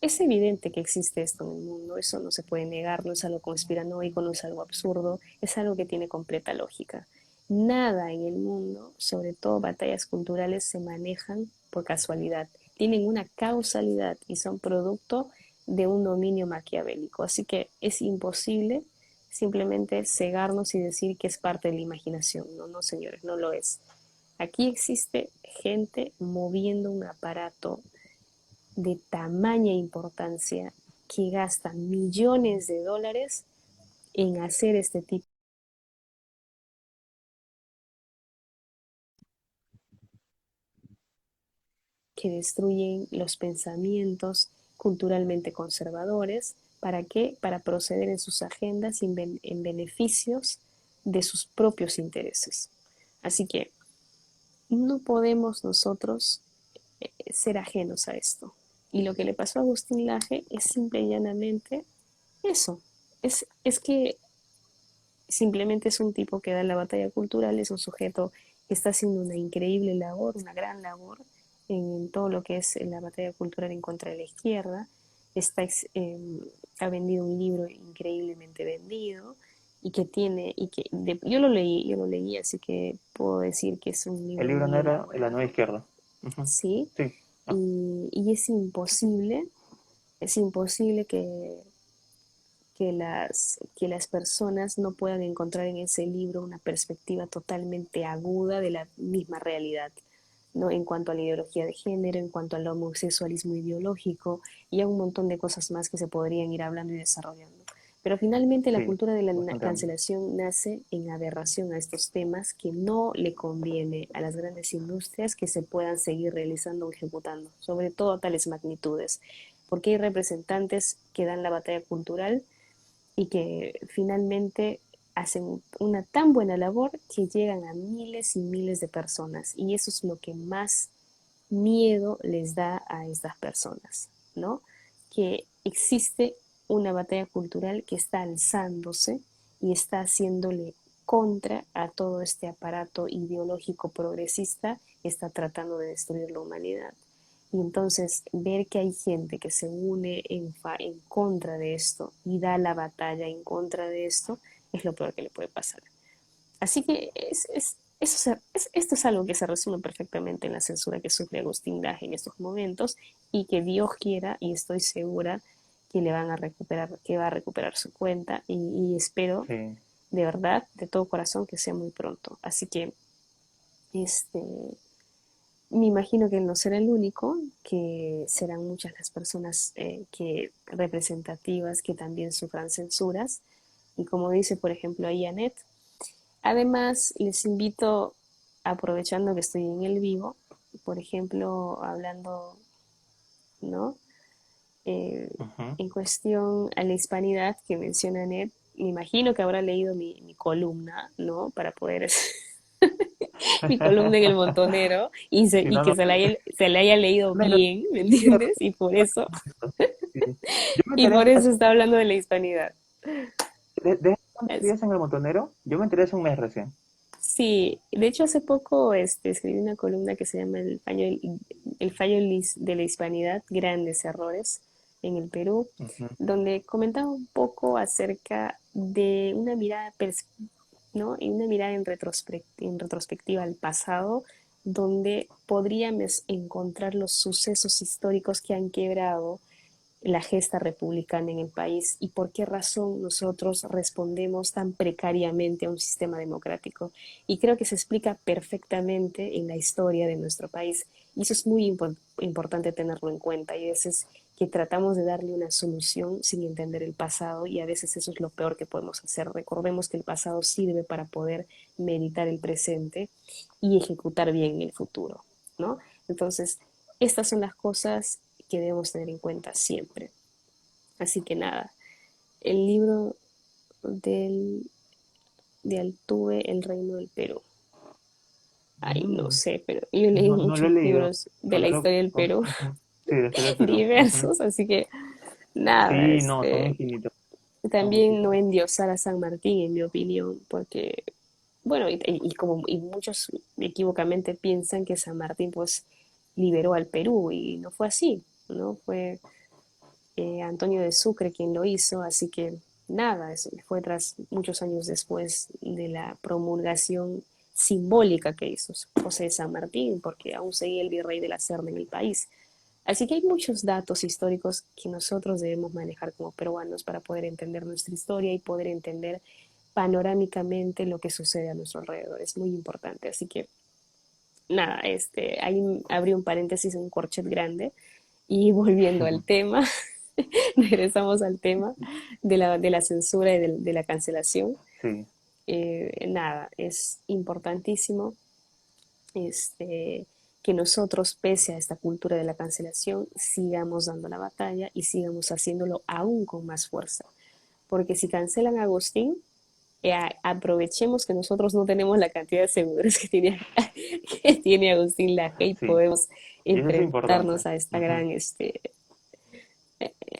Es evidente que existe esto en el mundo, eso no se puede negar, no es algo conspiranoico, no es algo absurdo, es algo que tiene completa lógica. Nada en el mundo, sobre todo batallas culturales, se manejan por casualidad, tienen una causalidad y son producto de un dominio maquiavélico. Así que es imposible simplemente cegarnos y decir que es parte de la imaginación. No, no, señores, no lo es. Aquí existe gente moviendo un aparato de tamaña importancia que gasta millones de dólares en hacer este tipo que destruyen los pensamientos culturalmente conservadores. ¿Para qué? Para proceder en sus agendas en beneficios de sus propios intereses. Así que no podemos nosotros ser ajenos a esto. Y lo que le pasó a Agustín Laje es simple y llanamente eso. Es que simplemente es un tipo que da la batalla cultural, es un sujeto que está haciendo una increíble labor, una gran labor en todo lo que es la batalla cultural en contra de la izquierda. Está, ha vendido un libro increíblemente vendido y que tiene, yo lo leí, así que puedo decir que es un El libro libro muy no era La Nueva elaborado, Izquierda. Ujú. ¿sí? Sí. Ah, Y es imposible que las personas no puedan encontrar en ese libro una perspectiva totalmente aguda de la misma realidad, ¿no? En cuanto a la ideología de género, en cuanto al homosexualismo ideológico y a un montón de cosas más que se podrían ir hablando y desarrollando. Pero finalmente la sí, cultura de la bastante amplio. cancelación nace en aberración a estos temas que no le conviene a las grandes industrias que se puedan seguir realizando o ejecutando, sobre todo a tales magnitudes, porque hay representantes que dan la batalla cultural y que finalmente hacen una tan buena labor que llegan a miles y miles de personas y eso es lo que más miedo les da a estas personas, ¿no? Que existe una batalla cultural que está alzándose y está haciéndole contra a todo este aparato ideológico progresista que está tratando de destruir la humanidad. Y entonces ver que hay gente que se une en contra de esto y da la batalla en contra de esto es lo peor que le puede pasar. Así que esto es algo que se resume perfectamente en la censura que sufre Agustín Laje en estos momentos y que Dios quiera y estoy segura que le van a recuperar, que va a recuperar su cuenta y espero Sí, de verdad, de todo corazón, que sea muy pronto. Así que este, me imagino que él no será el único, que serán muchas las personas que representativas que también sufran censuras. Y como dice, por ejemplo, ahí Janet, además les invito, aprovechando que estoy en el vivo, por ejemplo, hablando, ¿no? Eh, ujú, en cuestión a la hispanidad que menciona Anet, me imagino que habrá leído mi columna, ¿no? Para poder, mi columna en El Montonero Si y no, que no sé. se la haya leído No, no, bien, ¿me tiene entiendes? razón, sí. Yo me Y enteré por eso está hablando de la hispanidad. ¿desde cuándo escribías en El Montonero? Yo me enteré hace un mes recién. Sí, de hecho hace poco escribí una columna que se llama El fallo de la hispanidad, grandes errores en el Perú, Ujú. donde comentaba un poco acerca de una mirada, ¿no? Y una mirada en retrospectiva al pasado, donde podríamos encontrar los sucesos históricos que han quebrado la gesta republicana en el país y por qué razón nosotros respondemos tan precariamente a un sistema democrático. Y creo que se explica perfectamente en la historia de nuestro país. Y eso es muy importante tenerlo en cuenta. Y a veces que tratamos de darle una solución sin entender el pasado y a veces eso es lo peor que podemos hacer. Recordemos que el pasado sirve para poder meditar el presente y ejecutar bien el futuro, ¿no? Entonces, estas son las cosas que debemos tener en cuenta siempre. Así que nada, el libro del, de Altuve, El Reino del Perú. Ay, no Mm, sé, pero yo leí no, no lo he muchos leído. libros de la Solo, historia del Perú, ujú. Sí, de historia del Perú. Ujú. diversos, así que nada, Sí, no, son infinitos. Son también no muchísimos. endiosar a San Martín, en mi opinión, porque, bueno, y muchos equivocamente piensan que San Martín pues liberó al Perú y no fue así, ¿no? Fue Antonio de Sucre quien lo hizo, así que nada, eso fue tras muchos años después de la promulgación simbólica que hizo José de San Martín, porque aún seguía el virrey de la Serna en el país. Así que hay muchos datos históricos que nosotros debemos manejar como peruanos para poder entender nuestra historia y poder entender panorámicamente lo que sucede a nuestro alrededor. Es muy importante. Así que nada, ahí abrí un paréntesis, un corchet grande. Y volviendo al tema, regresamos al tema de la censura y de la cancelación. Sí. Nada, es importantísimo este, que nosotros, pese a esta cultura de la cancelación, sigamos dando la batalla y sigamos haciéndolo aún con más fuerza. Porque si cancelan a Agustín, aprovechemos que nosotros no tenemos la cantidad de seguidores que tiene Agustín Laje y Sí, podemos y eso es importante. enfrentarnos a esta Ujú.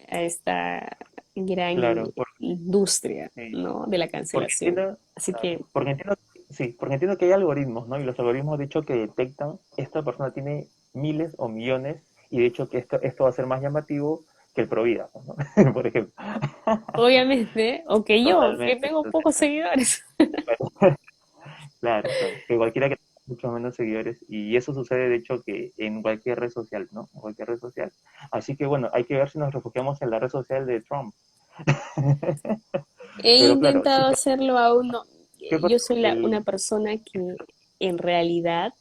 a esta gran Claro, industria, sí, ¿no? De la porque cancelación. entiendo, Así claro, que porque entiendo, sí, porque entiendo que hay algoritmos, ¿no? Y los algoritmos, de hecho, que detectan esta persona tiene miles o millones, y de hecho que esto va a ser más llamativo que el Provida, ¿no? Por ejemplo. obviamente, o que yo, que Totalmente, tengo pocos seguidores. claro, claro. Que cualquiera que tenga muchos menos seguidores, y eso sucede, de hecho, que en cualquier red social, ¿no? En cualquier red social. Así que, bueno, hay que ver si nos refugiamos en la red social de Trump. He Pero claro, sí, intentado hacerlo aún no. ¿qué Yo pasó? soy una persona que en realidad,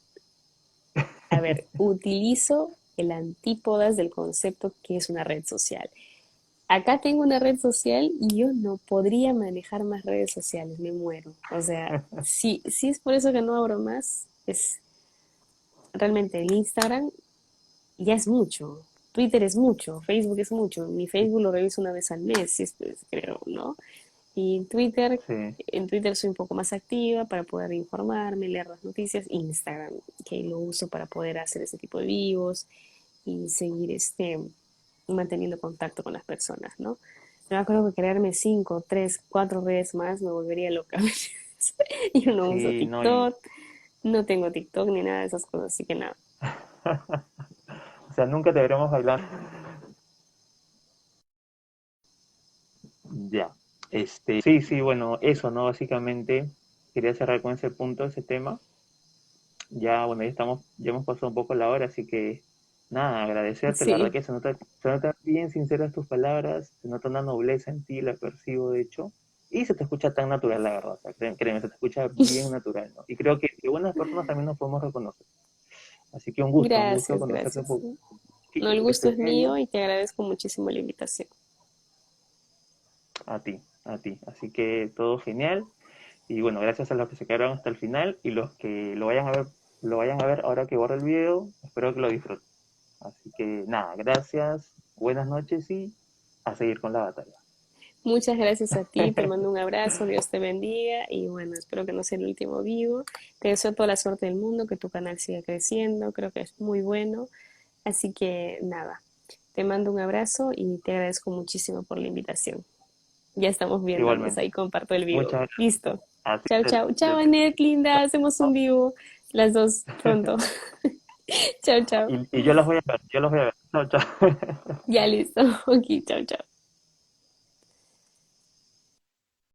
a ver, utilizo el antípodas del concepto que es una red social. Acá tengo una red social y yo no podría manejar más redes sociales, me muero. O sea, si es por eso que no abro más, es realmente el Instagram ya es mucho. Twitter es mucho, Facebook es mucho. Mi Facebook lo reviso una vez al mes, si es, creo, ¿no? Y Sí, en Twitter soy un poco más activa para poder informarme, leer las noticias. Instagram, que lo uso para poder hacer ese tipo de vivos y seguir manteniendo contacto con las personas, ¿no? Yo me acuerdo que crearme 5, 3, 4 redes más me volvería loca. Yo no uso sí, no, y, TikTok, no tengo TikTok ni nada de esas cosas, así que nada. o sea, nunca te veremos bailando. Ya, sí, sí, bueno, eso, ¿no? Básicamente, quería cerrar con ese punto, ese tema. Ya, bueno, ya hemos pasado un poco la hora, así que, nada, agradecerte, la verdad Sí, que se nota bien sinceras tus palabras, se nota una nobleza en ti, la percibo, de hecho, y se te escucha tan natural, la verdad, o sea, créeme, se te escucha bien natural, ¿no? Y creo que buenas personas también nos podemos reconocer. Así que un gusto gracias, conocerte un gracias. No, el poquito de gusto este es mío medio, y te agradezco muchísimo la invitación. a ti, a ti. Así que todo genial. Y bueno, gracias a los que se quedaron hasta el final y los que lo vayan a ver ahora que borre el video, espero que lo disfruten. Así que nada, gracias, buenas noches y a seguir con la batalla. Muchas gracias a ti, te mando un abrazo, Dios te bendiga y bueno, espero que no sea el último vivo. Te deseo toda la suerte del mundo, que tu canal siga creciendo, creo que es muy bueno. Así que nada, te mando un abrazo y te agradezco muchísimo por la invitación. Ya estamos viéndonos, Igualmente. ahí comparto el vivo. Muchas Listo. gracias. Así Chao, será. chao. Chao, Anet, linda, hacemos un vivo las dos pronto. Chao, chao. Y yo los voy a ver, yo los voy a ver. Chao, chao. Ya listo. Ok, chao, chao.